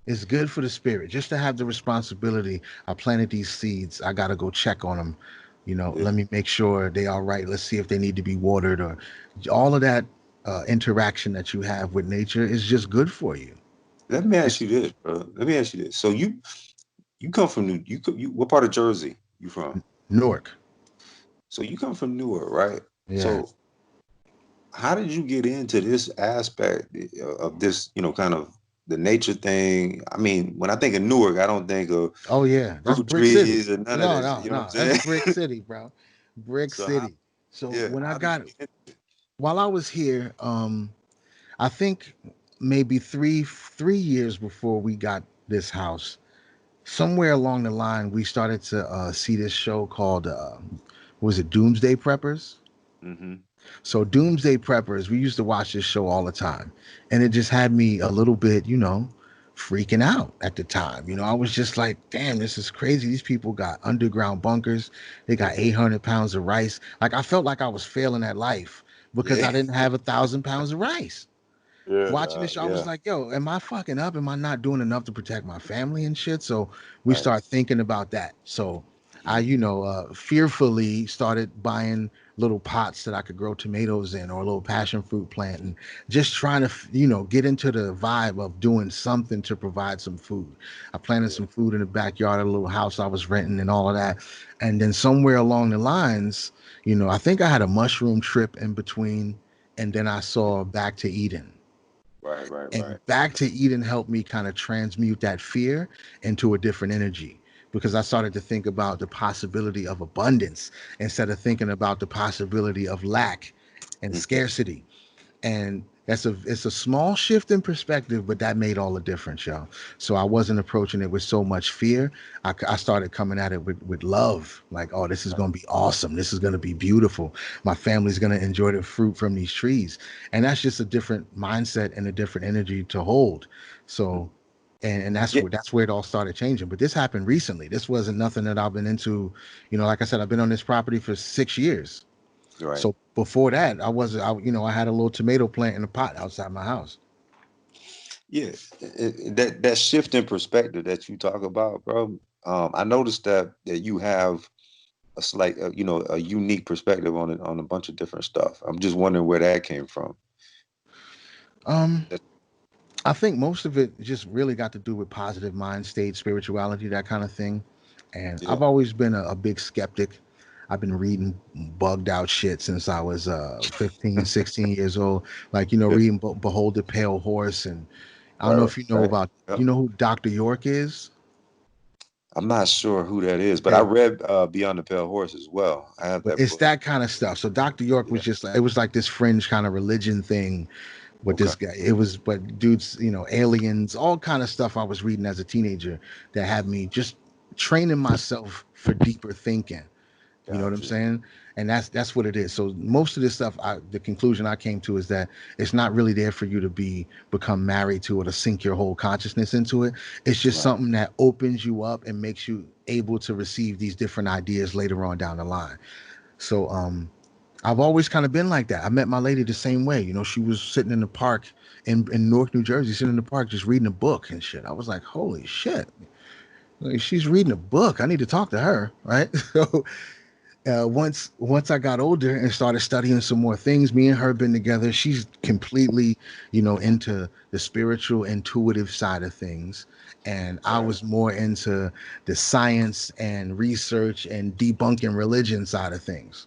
It's good for the spirit just to have the responsibility. I planted these seeds. I got to go check on them. Yeah. Let me make sure they all right. Let's see if they need to be watered or all of that interaction that you have with nature is just good for you. Let me ask It's you this, bro. Let me ask you this. So you come from what part of Jersey you from? Newark. So you come from Newark, right? Yeah. So how did you get into this aspect of this, kind of the nature thing? I mean, when I think of Newark, I don't think of Oh yeah, that's fruit Brick City. trees and none of No, that. no, You know what no, I'm that's saying? Brick City, bro. Brick So how, City. So yeah, when I how did got you get into it? while I was here, I think maybe three years before we got this house, somewhere along the line, we started to see this show called was it Doomsday Preppers? Mm-hmm. So Doomsday Preppers, we used to watch this show all the time, and it just had me a little bit, freaking out at the time. I was just like, damn, this is crazy. These people got underground bunkers. They got 800 pounds of rice. Like, I felt like I was failing at life because Yeah. I didn't have 1,000 pounds of rice. Yeah, Watching this dog. show, I was Yeah. like, yo, am I fucking up? Am I not doing enough to protect my family and shit? So we Right. start thinking about that. So I, Mhm. fearfully started buying little pots that I could grow tomatoes in, or a little passion fruit plant, and just trying to, get into the vibe of doing something to provide some food. I planted Yeah. some food in the backyard of a little house I was renting and all of that. And then somewhere along the lines, I think I had a mushroom trip in between, and then I saw Back to Eden. Right, right, right. And Back to Eden helped me kind of transmute that fear into a different energy, because I started to think about the possibility of abundance instead of thinking about the possibility of lack and Mhm. scarcity. And it's a small shift in perspective, but that made all the difference, y'all. So I wasn't approaching it with so much fear. I started coming at it with love, like, oh, this is Right. going to be awesome, this is going to be beautiful, my family's going to enjoy the fruit from these trees. And that's just a different mindset and a different energy to hold. So, and that's Yeah. where it all started changing. But this happened recently. This wasn't nothing that I've been into. Like I said, I've been on this property for 6 years. Right. So before that, I had a little tomato plant in a pot outside my house. Yeah. That shift in perspective that you talk about, bro. I noticed that you have a slight, a unique perspective on it, on a bunch of different stuff. I'm just wondering where that came from. Um, That, I think most of it just really got to do with positive mind state, spirituality, that kind of thing. And yeah. I've always been a big skeptic. I've been reading bugged out shit since I was 15, 16 years old. Like, Yeah. reading Behold the Pale Horse. And I don't Right. know Right. if you know Right. about, Yep. who Dr. York is? I'm not sure who that is, but I Okay. read Beyond the Pale Horse as well. I have But that it's book. that kind of stuff. So Dr. York Yeah. was just like, it was like this fringe kind of religion thing with Okay. this guy. It was, but dudes, aliens, all kind of stuff I was reading as a teenager that had me just training myself for deeper thinking. You know what I'm Gotcha. saying? And that's what it is. So most of this stuff, the conclusion I came to is that it's not really there for you to become married to, or to sink your whole consciousness into it. It's just Right. something that opens you up and makes you able to receive these different ideas later on down the line. So I've always kind of been like that. I met my lady the same way. She was sitting in the park in Newark, New Jersey, sitting in the park just reading a book and shit. I was like, holy shit. Like, she's reading a book. I need to talk to her, right? So once I got older and started studying some more things, me and her been together. She's completely, into the spiritual, intuitive side of things, and I Right. was more into the science and research and debunking religion side of things.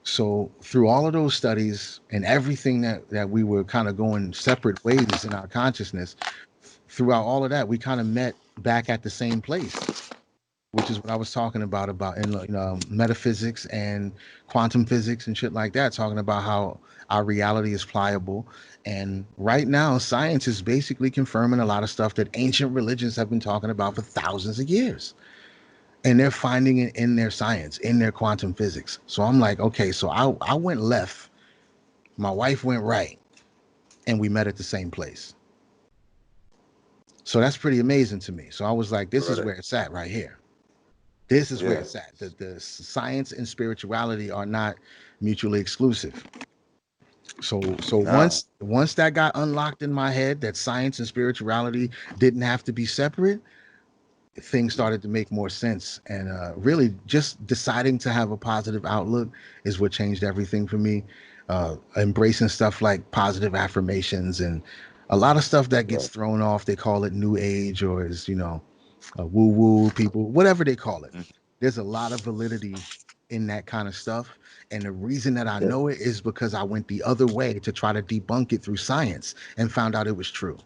So through all of those studies and everything that we were kind of going separate ways in our consciousness, throughout all of that, we kind of met back at the same place, which is what I was talking about in metaphysics and quantum physics and shit like that, talking about how our reality is pliable. And right now, science is basically confirming a lot of stuff that ancient religions have been talking about for thousands of years, and they're finding it in their science, in their quantum physics. So I'm like, okay, so I went left, my wife went right, and we met at the same place. So that's pretty amazing to me. So I was like, this is Right. where it's at right here. This is where Yeah. it's at. The science and spirituality are not mutually exclusive. So Nah. once that got unlocked in my head, that science and spirituality didn't have to be separate, things started to make more sense. And really, just deciding to have a positive outlook is what changed everything for me. Embracing stuff like positive affirmations and a lot of stuff that gets Right. thrown off. They call it new age, or is woo woo people, whatever they call it. Mhm. There's a lot of validity in that kind of stuff. And the reason that I Yeah. know it is because I went the other way to try to debunk it through science and found out it was true.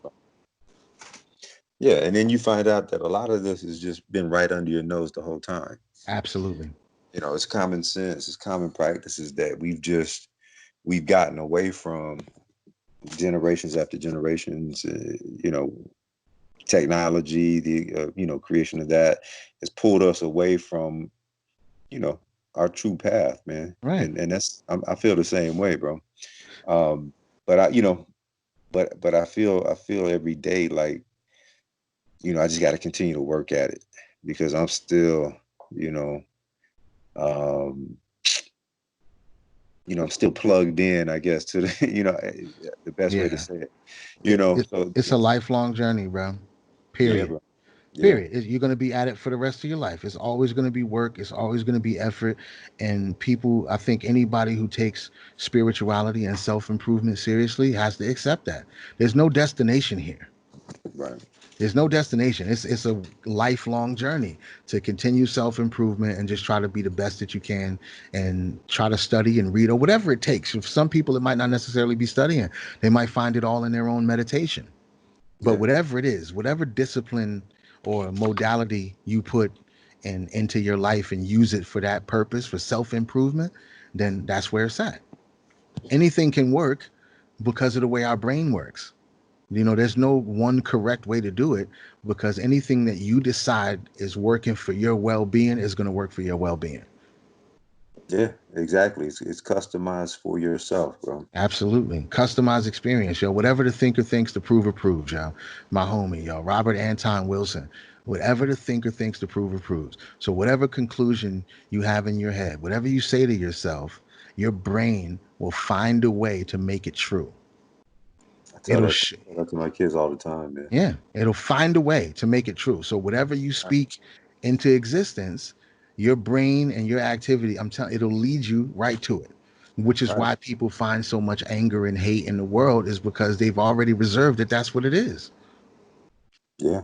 Yeah. And then you find out that a lot of this has just been right under your nose the whole time. Absolutely. It's common sense, it's common practices that we've gotten away from generations after generations. Technology, the creation of that has pulled us away from you know our true path, man. Right. And I feel the same way, bro. Um, but I, but I feel every day like I just got to continue to work at it because I'm still, you know, um, I'm still plugged in, I guess, to the, the best way to Yeah. say it, It, it so it's a lifelong journey, bro. yeah, Period. bro. Yeah, Period. You're going to be at it for the rest of your life. It's always going to be work. It's always going to be effort. And people, I think anybody who takes spirituality and self improvement seriously has to accept that. There's no destination here. right. There's no destination. It's a lifelong journey to continue self improvement and just try to be the best that you can and try to study and read or whatever it takes. For some people, it might not necessarily be studying. They might find it all in their own meditation. But Yeah, whatever it is, whatever discipline or modality you put into your life and use it for that purpose, for self improvement, then that's where it's at. Anything can work because of the way our brain works. There's no one correct way to do it because anything that you decide is working for your well being is going to work for your well being. yeah, exactly. It's customized for yourself, bro. Absolutely. Customized experience, yo. Whatever the thinker thinks, the prover proves, yo. My homie, yo. Robert Anton Wilson. Whatever the thinker thinks, the prover proves. So, whatever conclusion you have in your head, whatever you say to yourself, your brain will find a way to make it true. I tell It'll, that, sh- tell that to my kids all the time, man. yeah, it'll find a way to make it true. So, whatever you Right, speak into existence, your brain and your activity, I'm telling, it'll lead you right to it. Which is right. why people find so much anger and hate in the world is because they've already reserved that that's what it is. Yeah,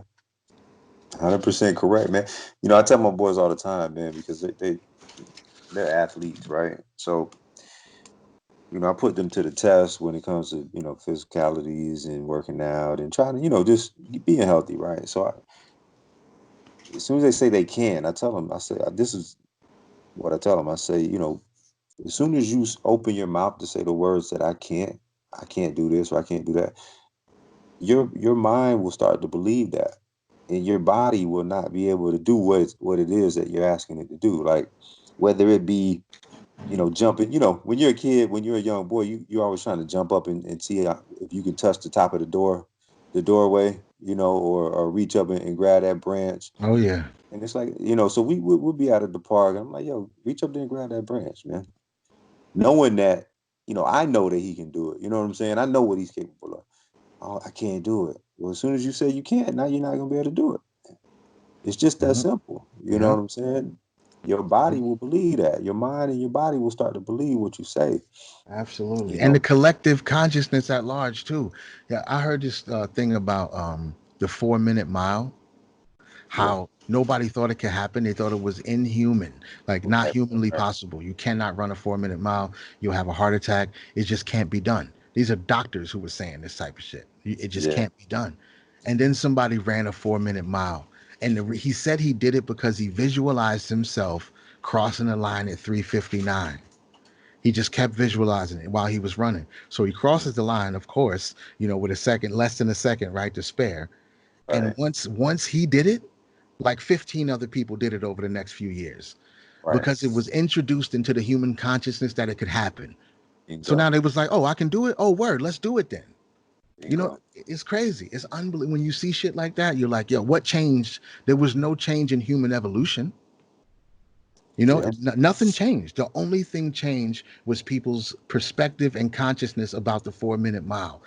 100% correct, man. I tell my boys all the time, man, because they're athletes, right? So I put them to the test when it comes to physicalities and working out and trying to just being healthy, right? So as soon as they say they can, I tell them, I say, this is what I tell them. I say, as soon as you open your mouth to say the words that I can't do this or I can't do that, your mind will start to believe that, and your body will not be able to do what it is that you're asking it to do. Like whether it be jumping. When you're a kid, when you're a young boy, you're always trying to jump up and see if you can touch the top of the doorway, or reach up and grab that branch. Oh yeah. And it's like, so we'll be out at the park. And I'm like, yo, reach up there and grab that branch, man. Knowing that, I know that he can do it. You know what I'm saying? I know what he's capable of. Oh, I can't do it. Well, as soon as you say you can't, now you're not gonna be able to do it. It's just that Yeah. simple. You know Yeah. what I'm saying? Your body will believe that. Your mind and your body will start to believe what you say. Absolutely. You And the know? collective consciousness at large too. Yeah, I heard this thing about the 4 minute mile, Yeah. how nobody thought it could happen. They thought it was inhuman, like not Right. humanly Right. possible. You cannot run a 4 minute mile. You'll have a heart attack. It just can't be done. These are doctors who were saying this type of shit. It just Yeah. can't be done. And then somebody ran a 4 minute mile. And he said he did it because he visualized himself crossing the line at 3:59. He just kept visualizing it while he was running. So he crosses the line, of course, with a second, less than a second, right, to spare. And Right. once he did it, like 15 other people did it over the next few years Right. because it was introduced into the human consciousness that it could happen. So now Bingo. they was like, oh, I can do it. Oh, word, let's do it then. Bingo. It's crazy. It's unbelievable. When you see shit like that, you're like, yo, what changed? There was no change in human evolution. Yeah. Nothing changed. The only thing changed was people's perspective and consciousness about the 4 minute mile.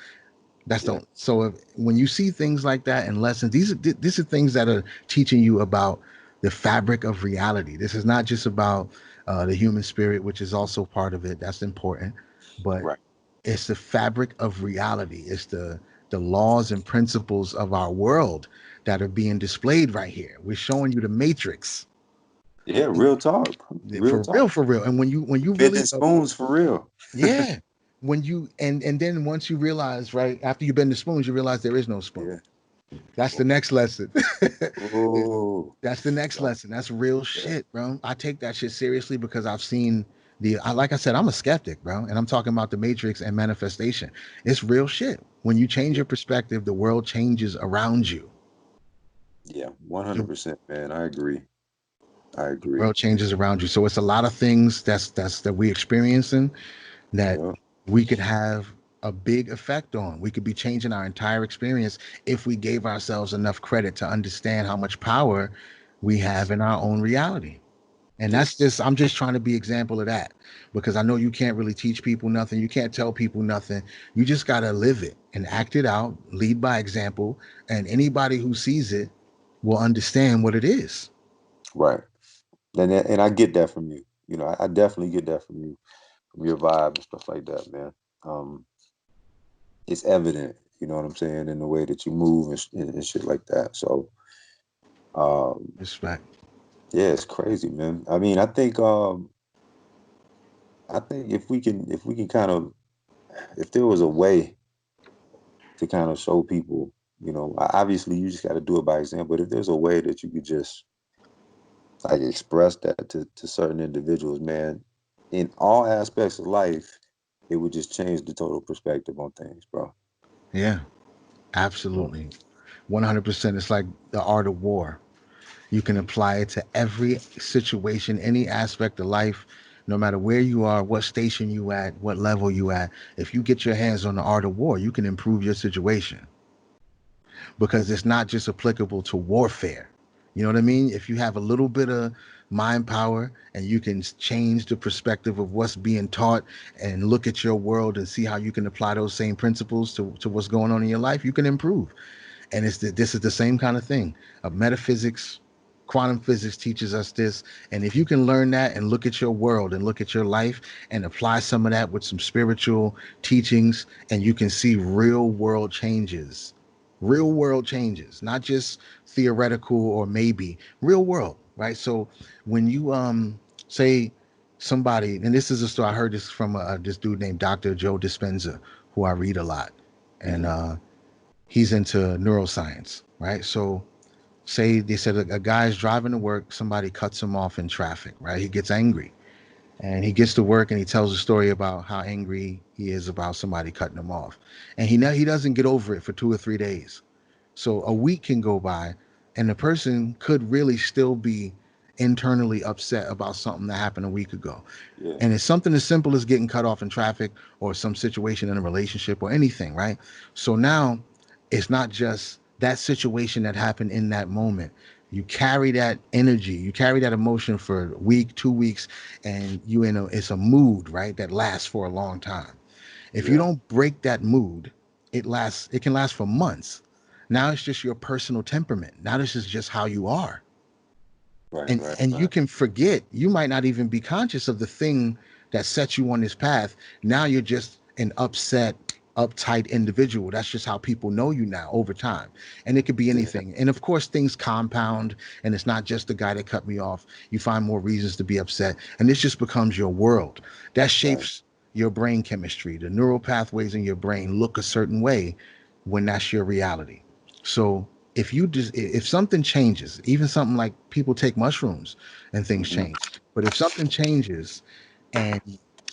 That's Yeah. the so when you see things like that and lessons, these are things that are teaching you about the fabric of reality. This is not just about the human spirit, which is also part of it. That's important, but Right. it's the fabric of reality. It's the laws and principles of our world that are being displayed right here. We're showing you the matrix Yeah. Real talk. Real for talk. real, for real. And when you Bending really spoons for real. yeah, when you and then once you realize, right after you've been the spoons, you realize there is no spoon. Yeah. That's the next lesson. Oh. That's the next Don't. lesson. That's real Yeah. shit, bro. I take that shit seriously because I've seen like I said, I'm a skeptic, bro. And I'm talking about the matrix and manifestation. It's real shit. When you change Yeah. your perspective, the world changes around you. Yeah. The 100%, man. I agree. I agree. world changes around you. So it's a lot of things that we experiencing that Yeah. we could have a big effect on. We could be changing our entire experience if we gave ourselves enough credit to understand how much power we have in our own reality. And Yeah. that's just, I'm just trying to be example of that, because I know you can't really teach people nothing. You can't tell people nothing. You just got to live it and act it out, lead by example. And anybody who sees it will understand what it is. Right. And I get that from you. You know, I definitely get that from you, from your vibe and stuff like that, man. Um, it's evident, you know what I'm saying, in the way that you move and shit like that. So, um, Respect. yeah, it's crazy, man. I mean, I think if we can kind of, if there was a way to kind of show people, you know, obviously you just got to do it by example. But if there's a way that you could just like express that to certain individuals, man, in all aspects of life, it would just change the total perspective on things, bro. Yeah, Yeah. absolutely. 100%. It's like the art of war. You can apply it to every situation, any aspect of life, no matter where you are, what station you at, what level you at. If you get your hands on the art of war, you can improve your situation, because it's not just applicable to warfare. You know what I mean? If you have a little bit of mind power and you can change the perspective of what's being taught and look at your world and see how you can apply those same principles to what's going on in your life, you can improve. And this is the same kind of thing. Metaphysics, quantum physics teaches us this. And if you can learn that and look at your world and look at your life and apply some of that with some spiritual teachings, and you can see real world changes, not just theoretical or maybe real world, right? So when you say somebody, and this is a story I heard this from this dude named Dr. Joe Dispenza, who I read a lot, and Hmm. he's into neuroscience, right? So say they said a guy's driving to work, somebody cuts him off in traffic, right? He gets angry, and he gets to work and he tells a story about how angry he is about somebody cutting him off, and he doesn't get over it for 2 or 3 days. So a week can go by, and the person could really still be internally upset about something that happened a week ago. Yeah. And it's something as simple as getting cut off in traffic or some situation in a relationship or anything, right? So now it's not just that situation that happened in that moment. You carry that energy, you carry that emotion for a week, 2 weeks, and it's a mood, right? That lasts for a long time. If you Yeah. don't break that mood, it can last for months. Now it's just your personal temperament. Now this is just how you are. Right. and Right. and you Right. can forget, you might not even be conscious of the thing that set you on this path. Now you're just an upset, uptight individual. That's just how people know you now over time. And it could be Yeah. anything, and of course things compound, and it's not just the guy that cut me off. You find more reasons to be upset, and this just becomes your world. That Right. shapes your brain chemistry. The neural pathways in your brain look a certain way when that's your reality. So if something changes, even something like people take mushrooms and things Hmm. change, but if something changes and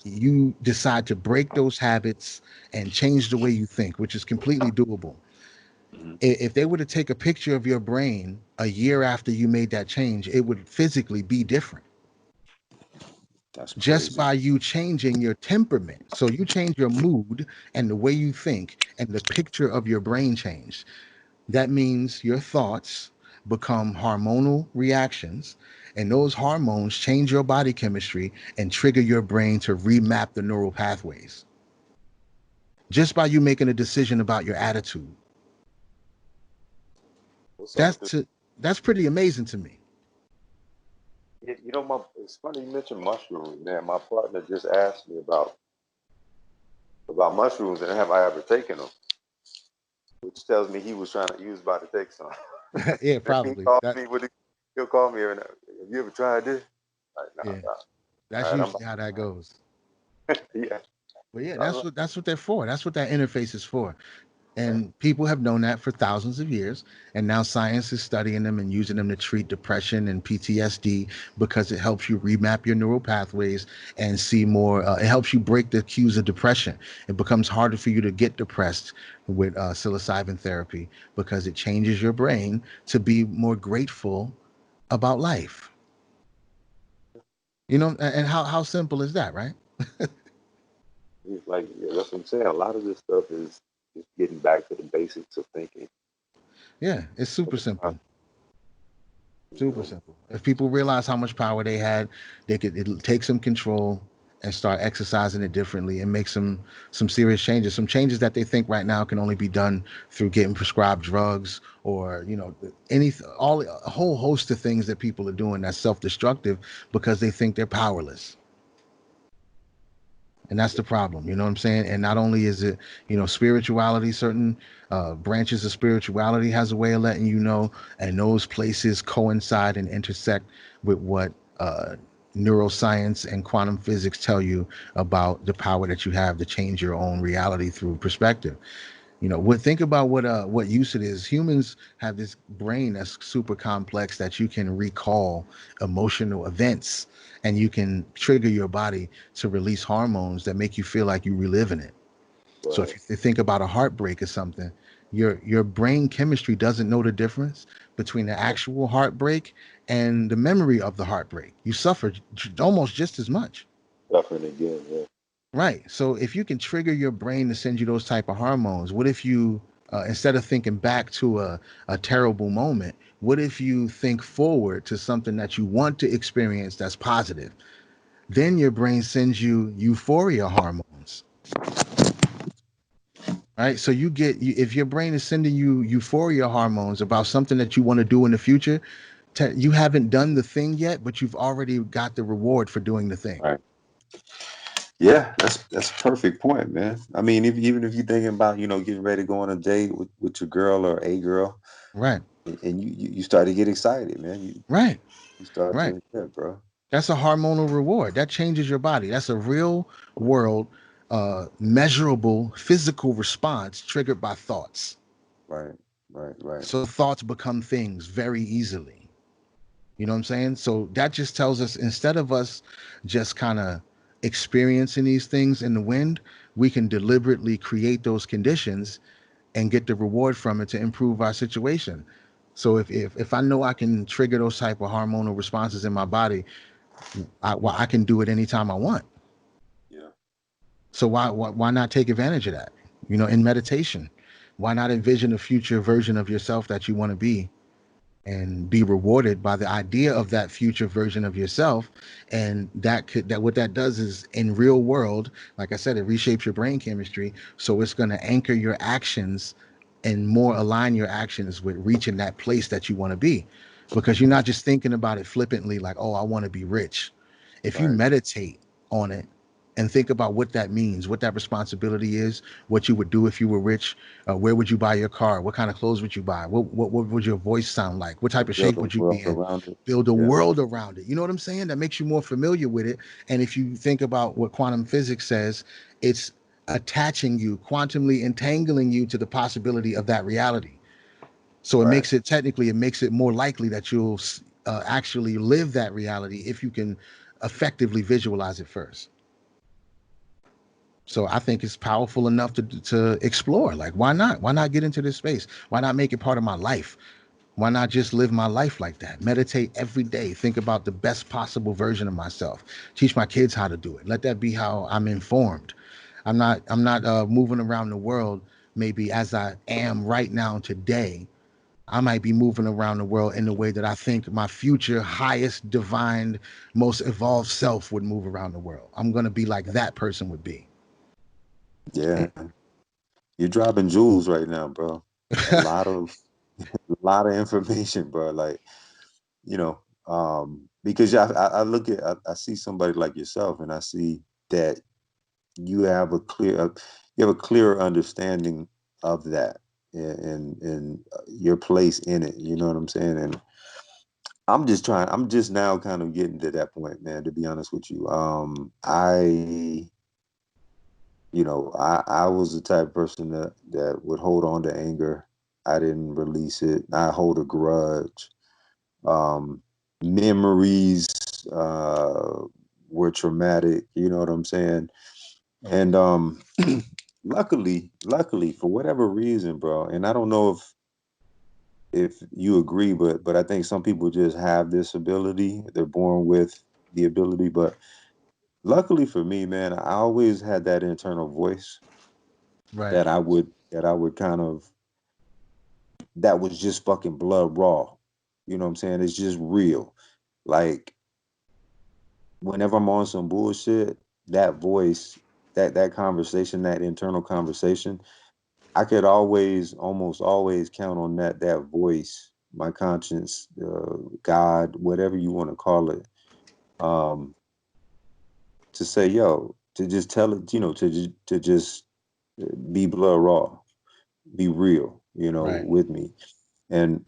you decide to break those habits and change the way you think, which is completely doable. Hmm. If they were to take a picture of your brain a year after you made that change, it would physically be different, That's just crazy. by you changing your temperament. So you change your mood and the way you think, and the picture of your brain changed. That means your thoughts become hormonal reactions, and those hormones change your body chemistry and trigger your brain to remap the neural pathways just by you making a decision about your attitude. What's up with this? That's pretty amazing to me. You know, it's funny you mentioned mushrooms, man. My partner just asked me about mushrooms and have I ever taken them, which tells me he was about to take some. Yeah, And he probably. called That me. He'll call me every now. Have you ever tried this? Like, nah, yeah, nah. that's All right, I'm usually how that goes. yeah. But yeah, Uh, that's what they're for. That's what that interface is for. And people have known that for thousands of years. And now science is studying them and using them to treat depression and PTSD, because it helps you remap your neural pathways and see more. It helps you break the cues of depression. It becomes harder for you to get depressed with psilocybin therapy, because it changes your brain to be more grateful about life. And how simple is that, right? It's like, yeah, that's what I'm saying. A lot of this stuff is just getting back to the basics of thinking Yeah, it's of super the process, simple. you Super know. simple. If people realize how much power they had, they could take some control and start exercising it differently and make some serious changes. Some changes that they think right now can only be done through getting prescribed drugs or any all a whole host of things that people are doing that's self-destructive because they think they're powerless. And that's the problem, you know what I'm saying? And not only is it, spirituality, certain branches of spirituality has a way of letting you know, and those places coincide and intersect with what neuroscience and quantum physics tell you about the power that you have to change your own reality through perspective. Think about what use it is. Humans have this brain that's super complex that you can recall emotional events and you can trigger your body to release hormones that make you feel like you reliving it. So if Right, you think about a heartbreak or something, your brain chemistry doesn't know the difference between the right. actual heartbreak and the memory of the heartbreak. You suffer almost just as much. Suffering again, yeah. Right. So if you can trigger your brain to send you those type of hormones, what if you instead of thinking back to a terrible moment, what if you think forward to something that you want to experience that's positive? Then your brain sends you euphoria hormones. Right. So if your brain is sending you euphoria hormones about something that you want to do in the future, you haven't done the thing yet, but you've already got the reward for doing the thing. Right. Yeah, that's a perfect point, man. I mean, even if you're thinking about, getting ready to go on a date with your girl or a girl, Right. and you start to get excited, man. Right. You start Right. to, yeah, bro. That's a hormonal reward. That changes your body. That's a real world, measurable physical response triggered by thoughts. Right, right, right, So thoughts become things very easily. You know what I'm saying? So that just tells us instead of us just kind of experiencing these things in the wind, we can deliberately create those conditions and get the reward from it to improve our situation. So if I know I can trigger those type of hormonal responses in my body, well, I can do it anytime I want. yeah, So why not take advantage of that? In meditation, why not envision a future version of yourself that you want to be and be rewarded by the idea of that future version of yourself? And that what that does is in real world, like I said, it reshapes your brain chemistry. So it's going to anchor your actions and more align your actions with reaching that place that you want to be, because you're not just thinking about it flippantly like, oh, I want to be rich. If you right. meditate on it and think about what that means, what that responsibility is, what you would do if you were rich, where would you buy your car, what kind of clothes would you buy, what would your voice sound like, what type of Build shape a would you be world in, around it. build a Yeah, world around it. You know what I'm saying? That makes you more familiar with it. And if you think about what quantum physics says, it's attaching you, quantumly entangling you to the possibility of that reality. So right. it makes it more likely that you'll actually live that reality if you can effectively visualize it first. So I think it's powerful enough to explore. Like, why not? Why not get into this space? Why not make it part of my life? Why not just live my life like that? Meditate every day. Think about the best possible version of myself. Teach my kids how to do it. Let that be how I'm informed. I'm not moving around the world maybe as I am right now today. I might be moving around the world in the way that I think my future highest divine most evolved self would move around the world. I'm going to be like that person would be. Yeah, you're dropping jewels right now, bro. A lot of a lot of information, bro. Like, you know, because I look at I see somebody like yourself, and I see that you have a clearer understanding of that, and your place in it. You know what I'm saying? And I'm just now kind of getting to that point, man. To be honest with you, I was the type of person that would hold on to anger. I didn't release it. I hold a grudge. Um, Memories uh, were traumatic. You know what I'm saying? And luckily, for whatever reason, bro. And I don't know if you agree, but I think some people just have this ability. They're born with the ability, but luckily for me, man, I always had that internal voice Right. that I would kind of that was just fucking blood raw. You know what I'm saying? It's just real. Like whenever I'm on some bullshit, that voice, that conversation, that internal conversation, I could always, almost always count on that voice, my conscience, God, whatever you want to call it, um, to say, yo, to just tell it, to just be blood raw, be real, Right. with me, and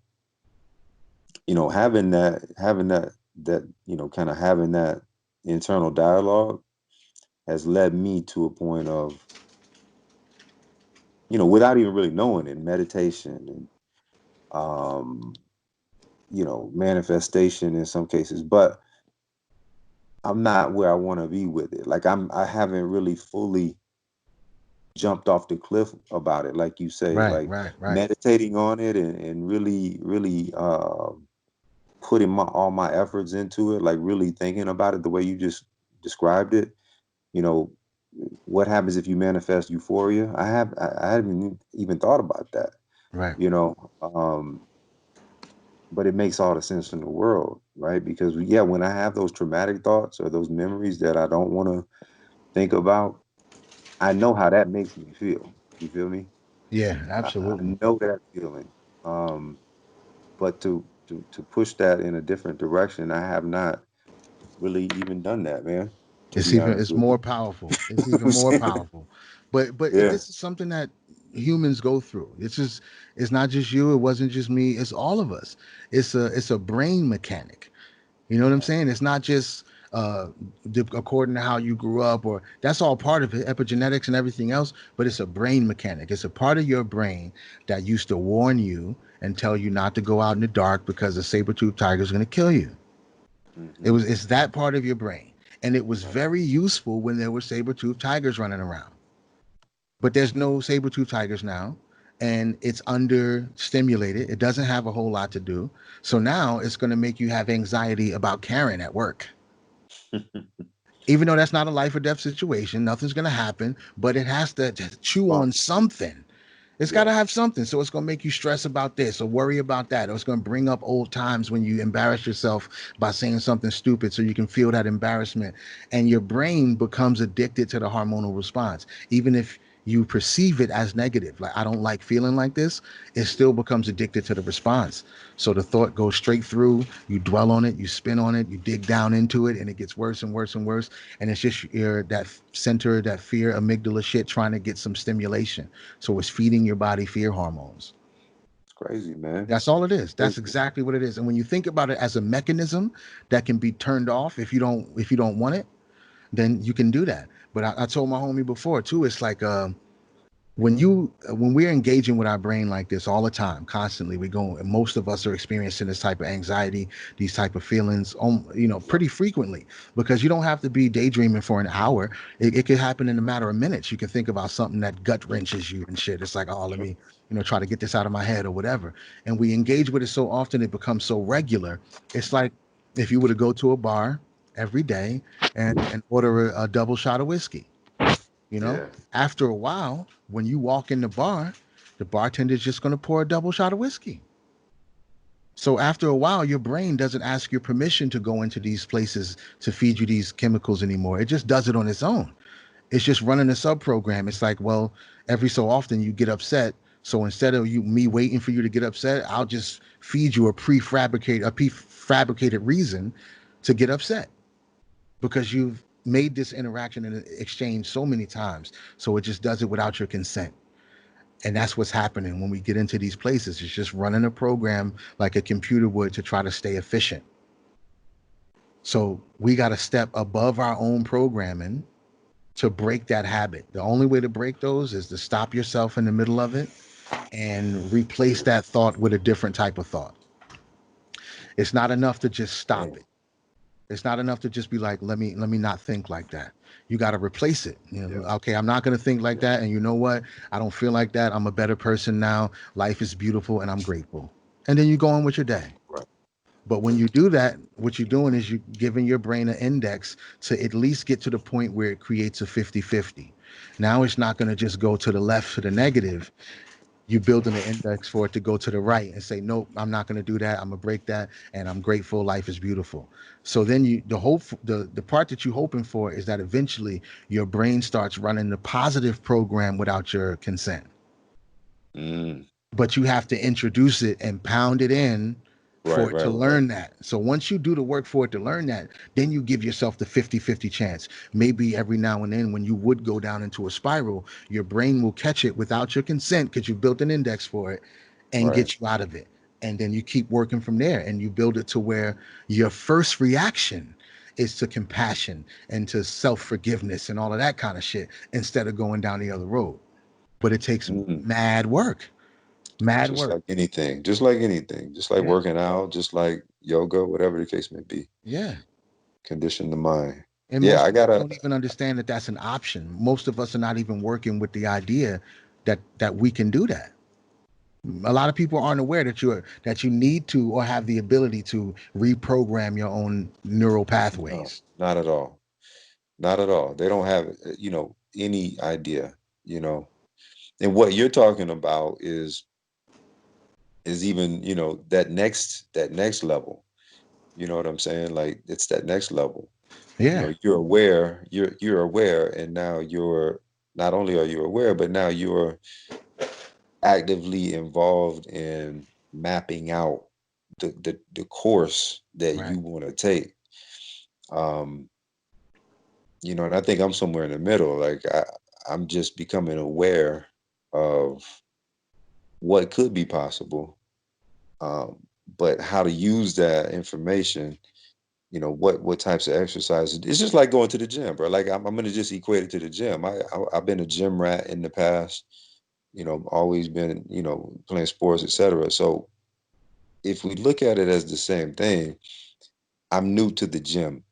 having that kind of having that internal dialogue has led me to a point of, without even really knowing it, meditation and manifestation in some cases, but I'm not where I want to be with it. Like I haven't really fully jumped off the cliff about it, like you say, Right. like Right. Right. meditating on it and really, really putting all my efforts into it, like really thinking about it the way you just described it. You know, what happens if you manifest euphoria? I haven't even thought about that, Right. you know. But it makes all the sense in the world, right? Because yeah, when I have those traumatic thoughts or those memories that I don't want to think about, I know how that makes me feel. You feel me? Yeah. I Absolutely. know that feeling. Um, but to push that in a different direction, I have not really even done that, man. To It's be even honest it's with more you. powerful. It's You know what even I'm more saying? powerful. But Yeah. this is something that humans go through. It's not just you. It wasn't just me. It's all of us. It's a brain mechanic. You know what I'm saying? It's not just according to how you grew up, or that's all part of it, epigenetics and everything else. But it's a brain mechanic. It's a part of your brain that used to warn you and tell you not to go out in the dark because a saber-toothed tiger is going to kill you. Hmm. It's that part of your brain, and it was very useful when there were saber-toothed tigers running around. But there's no saber-toothed tigers now, and it's under stimulated. It doesn't have a whole lot to do. So now it's going to make you have anxiety about Karen at work. Even though that's not a life or death situation, nothing's going to happen, but it has to chew Well, on something. It's got yeah. to have something. So it's going to make you stress about this or worry about that. Or it's going to bring up old times when you embarrass yourself by saying something stupid so you can feel that embarrassment. And your brain becomes addicted to the hormonal response. Even if you perceive it as negative, like I don't like feeling like this, it still becomes addicted to the response. So the thought goes straight through, you dwell on it, you spin on it, you dig down into it, and it gets worse and worse and worse. And it's just your that center, that fear amygdala shit trying to get some stimulation. So it's feeding your body fear hormones. It's crazy, man. That's all it is. That's Crazy. exactly what it is. And when you think about it as a mechanism that can be turned off if you don't want it, then you can do that. But I told my homie before too. It's like when we're engaging with our brain like this all the time, constantly, we go. And most of us are experiencing this type of anxiety, these type of feelings, pretty frequently. Because you don't have to be daydreaming for an hour. It could happen in a matter of minutes. You can think about something that gut wrenches you and shit. It's like, oh, let me, try to get this out of my head or whatever. And we engage with it so often, it becomes so regular. It's like if you were to go to a bar every day and order a double shot of whiskey. You know, Yeah. after a while, when you walk in the bartender's just going to pour a double shot of whiskey. So after a while, your brain doesn't ask your permission to go into these places to feed you these chemicals anymore. It just does it on its own. It's just running a sub program. It's like, well, every so often you get upset. So instead of me waiting for you to get upset, I'll just feed you a prefabricated reason to get upset because you've made this interaction and exchange so many times. So it just does it without your consent. And that's what's happening when we get into these places. It's just running a program like a computer would to try to stay efficient. So we got to step above our own programming to break that habit. The only way to break those is to stop yourself in the middle of it and replace that thought with a different type of thought. It's not enough to just stop Man. it. It's not enough to just be like, let me not think like that. You got to replace it. Yeah. Okay, I'm not going to think like Yeah. that. And you know what? I don't feel like that. I'm a better person now. Life is beautiful and I'm grateful. And then you go on with your day. Right. But when you do that, what you're doing is you're giving your brain an index to at least get to the point where it creates a 50-50. Now it's not going to just go to the left to the negative. You building an index for it to go to the right and say, nope, I'm not going to do that. I'm gonna break that, and I'm grateful. Life is beautiful. So then the part that you're hoping for is that eventually your brain starts running the positive program without your consent, Mm. but you have to introduce it and pound it in Right, for it right, to right. learn that. So once you do the work for it to learn that, then you give yourself the 50-50 chance. Maybe every now and then when you would go down into a spiral, your brain will catch it without your consent because you built an index for it and Right. get you out of it. And then you keep working from there and you build it to where your first reaction is to compassion and to self-forgiveness and all of that kind of shit instead of going down the other road. But it takes Mm. mad work. Mad Just work. like anything, just like anything, just like Yeah. working out, just like yoga, whatever the case may be. Yeah. Condition the mind. And Yeah, most I people gotta. don't even understand that that's an option. Most of us are not even working with the idea that we can do that. A lot of people aren't aware that you need to or have the ability to reprogram your own neural No, pathways. not at all. Not at all. They don't have, any idea, And what you're talking about is even, that next level. You know what I'm saying? Like it's that next level. Yeah. You're aware, and now you're not only are you aware, but now you're actively involved in mapping out the course that Right. you want to take. Um, and I think I'm somewhere in the middle. Like I'm just becoming aware of what could be possible, um, but how to use that information. What types of exercises. It's just like going to the gym, bro. Like I'm gonna just equate it to the gym. I've been a gym rat in the past. Always been playing sports, etc. So if we look at it as the same thing, I'm new to the gym.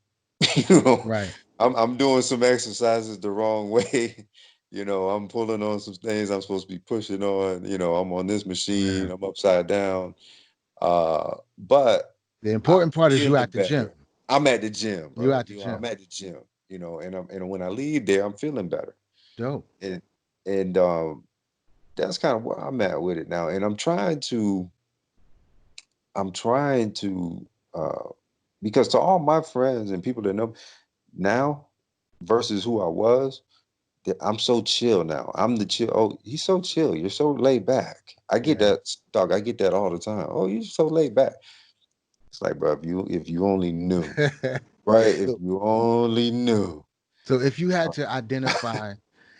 you know, Right. I'm doing some exercises the wrong way. I'm pulling on some things I'm supposed to be pushing on. I'm on this Yeah. machine. I'm upside down. But The I'm important part is you feeling at the gym. better. I'm at the gym, You bro. at the I'm gym. at the gym. And when I leave there, I'm feeling better. Dope. And and that's kind of where I'm at with it now. And I'm trying to uh because to all my friends and people that know now versus who I was, that I'm so chill now. I'm the chill. Oh, he's so chill. You're so laid back. I get Yeah. that, dog. I get that all the time. Oh, you're so laid back. It's like, bro, if you only knew, right? If so you only knew. so if you Uh, had to identify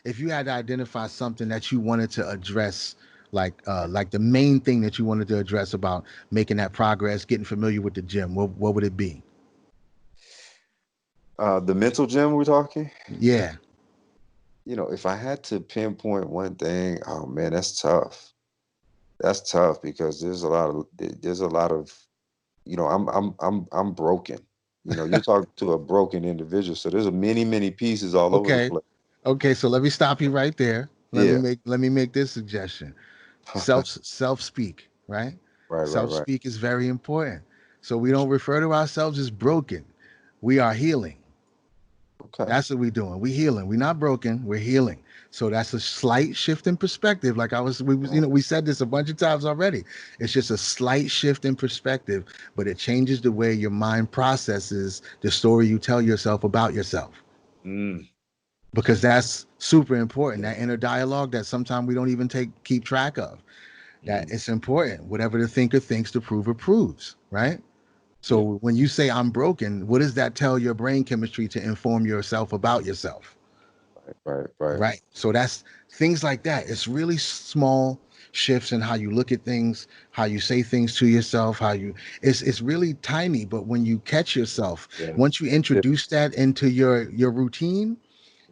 if you had to identify something that you wanted to address, like the main thing that you wanted to address about making that progress, getting familiar with the gym, what would it be? the mental gym we're talking. Yeah. If I had to pinpoint one thing, oh man, that's tough. That's tough because there's a lot of I'm broken. You're talking to a broken individual, so there's a many pieces all over the Okay. place. Okay, so let me stop you right there. Yeah. Let me make this suggestion. Self speak, right? Right, right, Self right. speak is very important. So we don't refer to ourselves as broken. We are healing. Okay. That's what we're doing. We healing. We're not broken. We're healing. So that's a slight shift in perspective. Like Right. we said this a bunch of times already. It's just a slight shift in perspective, but it changes the way your mind processes the story you tell yourself about yourself. Mm, Because that's super important. yeah. That inner dialogue that sometimes we don't even keep track of. That Mm, it's important. Whatever the thinker thinks, the prover proves, right? yeah. So when you say I'm broken, what does that tell your brain chemistry to inform yourself about yourself? Right, right, right. Right. So that's things like that. It's really small shifts in how you look at things, how you say things to yourself, how you it's really tiny, but when you catch yourself, Yeah. once you introduce Difference. that into your routine,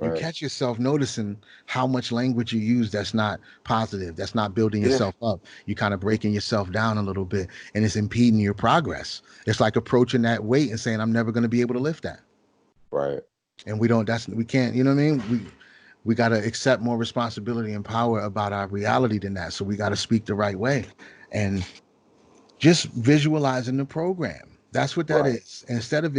you Right. catch yourself noticing how much language you use that's not positive, that's not building Yeah. yourself up. You kind of Yeah. breaking yourself down a little bit and it's impeding your progress. It's like approaching that weight and saying, I'm never going to be able to lift that. Right. And we can't, you know what I mean? We got to accept more responsibility and power about our reality than that. So we got to speak the right way. And just visualizing the program. That's what that Right. is. Instead of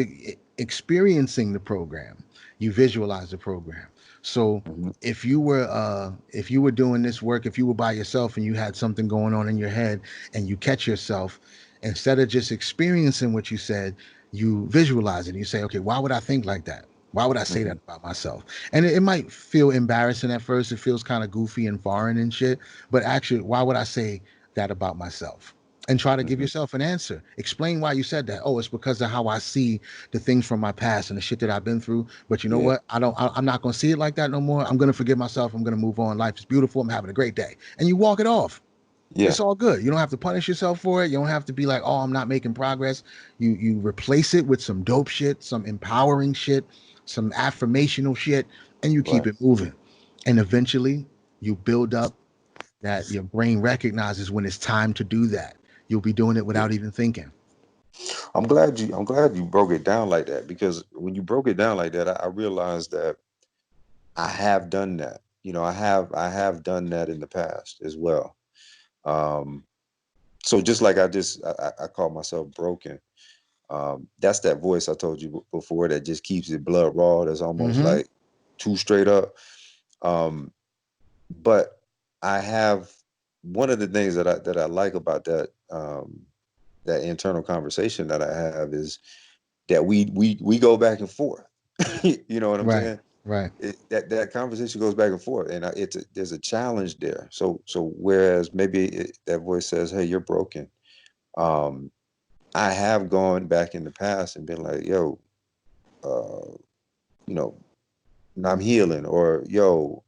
experiencing the program, you visualize the program. So Hmm. if you were doing this work, if you were by yourself and you had something going on in your head and you catch yourself, instead of just experiencing what you said, you visualize it. You say, okay, why would I think like that? Why would I say Hmm. that about myself? And it might feel embarrassing at first. It feels kind of goofy and foreign and shit. But actually, why would I say that about myself? And try to give Hmm. yourself an answer. Explain why you said that. Oh, it's because of how I see the things from my past and the shit that I've been through. But you know Yeah. what? I'm not gonna see it like that no more. I'm gonna forgive myself. I'm gonna move on. Life is beautiful. I'm having a great day. And you walk it off. Yeah. It's all good. You don't have to punish yourself for it. You don't have to be like, oh, I'm not making progress. You replace it with some dope shit, some empowering shit, some affirmational shit, and you keep Right. it moving. And eventually you build up that your brain recognizes when it's time to do that. You'll be doing it Yeah. without even thinking. I'm glad you broke it down like that, because when you broke it down like that, I realized that I have done that. I have done that in the past as well. Um, so just like I call myself broken. That's that voice I told you before that just keeps it blood raw. That's almost Mm-hmm. like too straight up. Um, but I have one of the things that I like about that internal conversation that I have is that we go back and forth. You know what I'm Right. saying? Right. That conversation goes back and forth, and there's a challenge there. So whereas maybe that voice says, "Hey, you're broken," um, I have gone back in the past and been like, "Yo, uh, you know, I'm healing," or "Yo,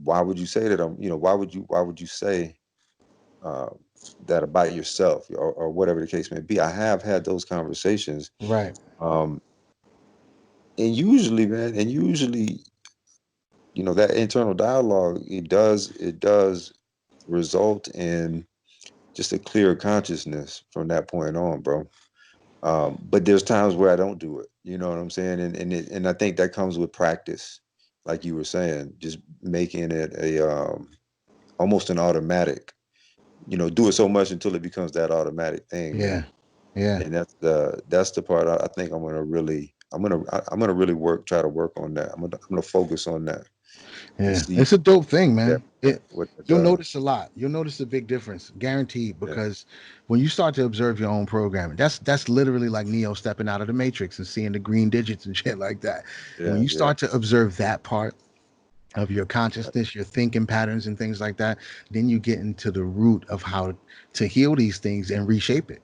why would you say that why would you say uh, that about yourself," or whatever the case may be. I have had those conversations, Right. um, and usually, man, that internal dialogue, it does result in just a clear consciousness from that point on, bro. But there's times where I don't do it. You know what I'm saying? And I think that comes with practice, like you were saying, just making it a almost an automatic. Do it so much until it becomes that automatic thing, Yeah. man. Yeah. And that's the part I think I'm gonna really try to work on that. I'm gonna focus on that and Yeah. see It's a dope thing, what that man. what that You'll does. notice a lot. You'll notice a big difference, guaranteed, Yeah, because when you start to observe your own programming, that's literally like Neo stepping out of the matrix and seeing the green digits and shit like that. When yeah, you yeah. start to observe that part of your Right, consciousness, your thinking patterns and things like that, then you get into the root of how to heal these things and reshape it.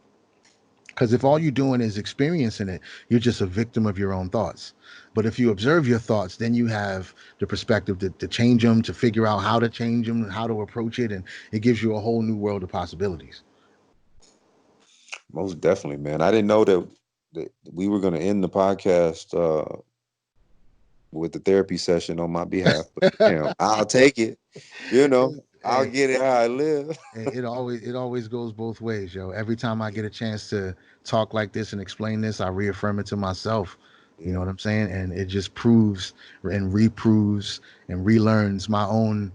Because if all you're doing is experiencing it, you're just a victim of your own thoughts. But if you observe your thoughts, then you have the perspective to change them, to figure out how to change them, how to approach it, and it gives you a whole new world of possibilities. most definitely, man. I didn't know that we were gonna end the podcast with the therapy session on my behalf, but damn, I'll take it. I'll Hey, get it how I live. it always goes both ways, yo. Every time I get a chance to talk like this and explain this, I reaffirm it to myself. You know Yeah, what I'm saying? And it just proves and reproves and relearns my own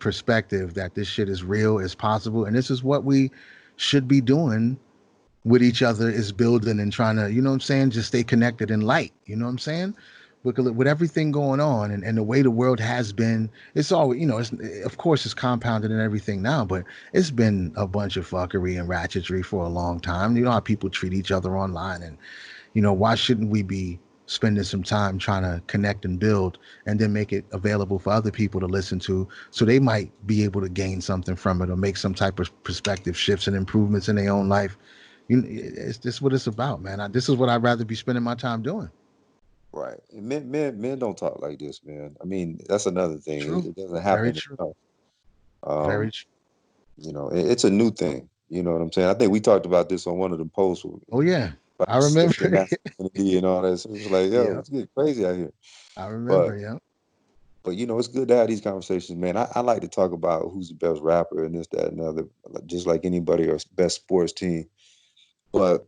perspective that this shit is real, is possible, and this is what we should be doing with each other, is building and trying to, you know what I'm saying, just stay connected in light. You know what I'm saying? Because with everything going on and the way the world has been, it's all, it's, of course it's compounded and everything now, but it's been a bunch of fuckery and ratchetry for a long time. You know how people treat each other online, and why shouldn't we be spending some time trying to connect and build and then make it available for other people to listen to, so they might be able to gain something from it or make some type of perspective shifts and improvements in their own life. It's this what it's about, man. This is what I'd rather be spending my time doing. right. And men don't talk like this, man. I mean, that's another thing. It, True. it doesn't Very happen true. enough. Very Um, true. it's a new thing. You know what I'm saying? I think we talked about this on one of the posts Oh yeah, about I remember. shifting masculinity and all that. So it was like, yo, Yeah, it's getting crazy out here. I remember. But Yeah. it's good to have these conversations, man. I like to talk about who's the best rapper and this, that, and the other, just like anybody, or best sports team. But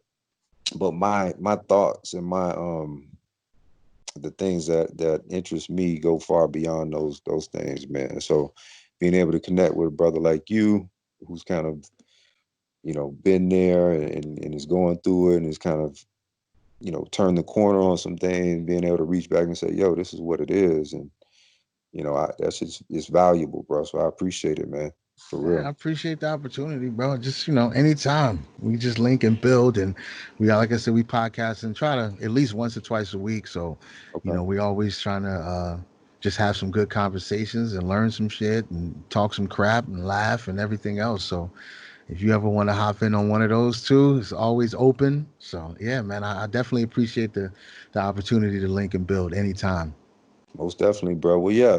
my thoughts and my the things that interest me go far beyond those things, man. So being able to connect with a brother like you, who's kind of been there and is going through it and is kind of, turned the corner on some things, being able to reach back and say, yo, this is what it is. And, that's just, it's valuable, bro. So I appreciate it, man. For Man, I real. appreciate the opportunity, bro. Just, anytime we just link and build. And we got, like I said, we podcast and try to at least once or twice a week. So, Okay. we always trying to just have some good conversations and learn some shit and talk some crap and laugh and everything else. So, if you ever want to hop in on one of those two, it's always open. So, yeah, man, I definitely appreciate the opportunity to link and build anytime. Most definitely, bro. Well, yeah,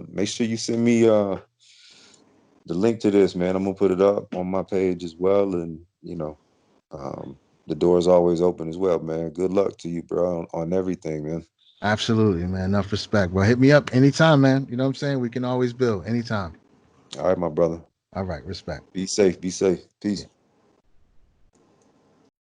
make sure you send me the link to this, man. I'm gonna put it up on my page as well. And, um, the door is always open as well, man. Good luck to you, bro, on everything, man. Absolutely, man. Enough respect. Well, hit me up anytime, man. You know what I'm saying? We can always build anytime. All right, my brother. All right, respect. Be safe. Be safe. Peace. Yeah.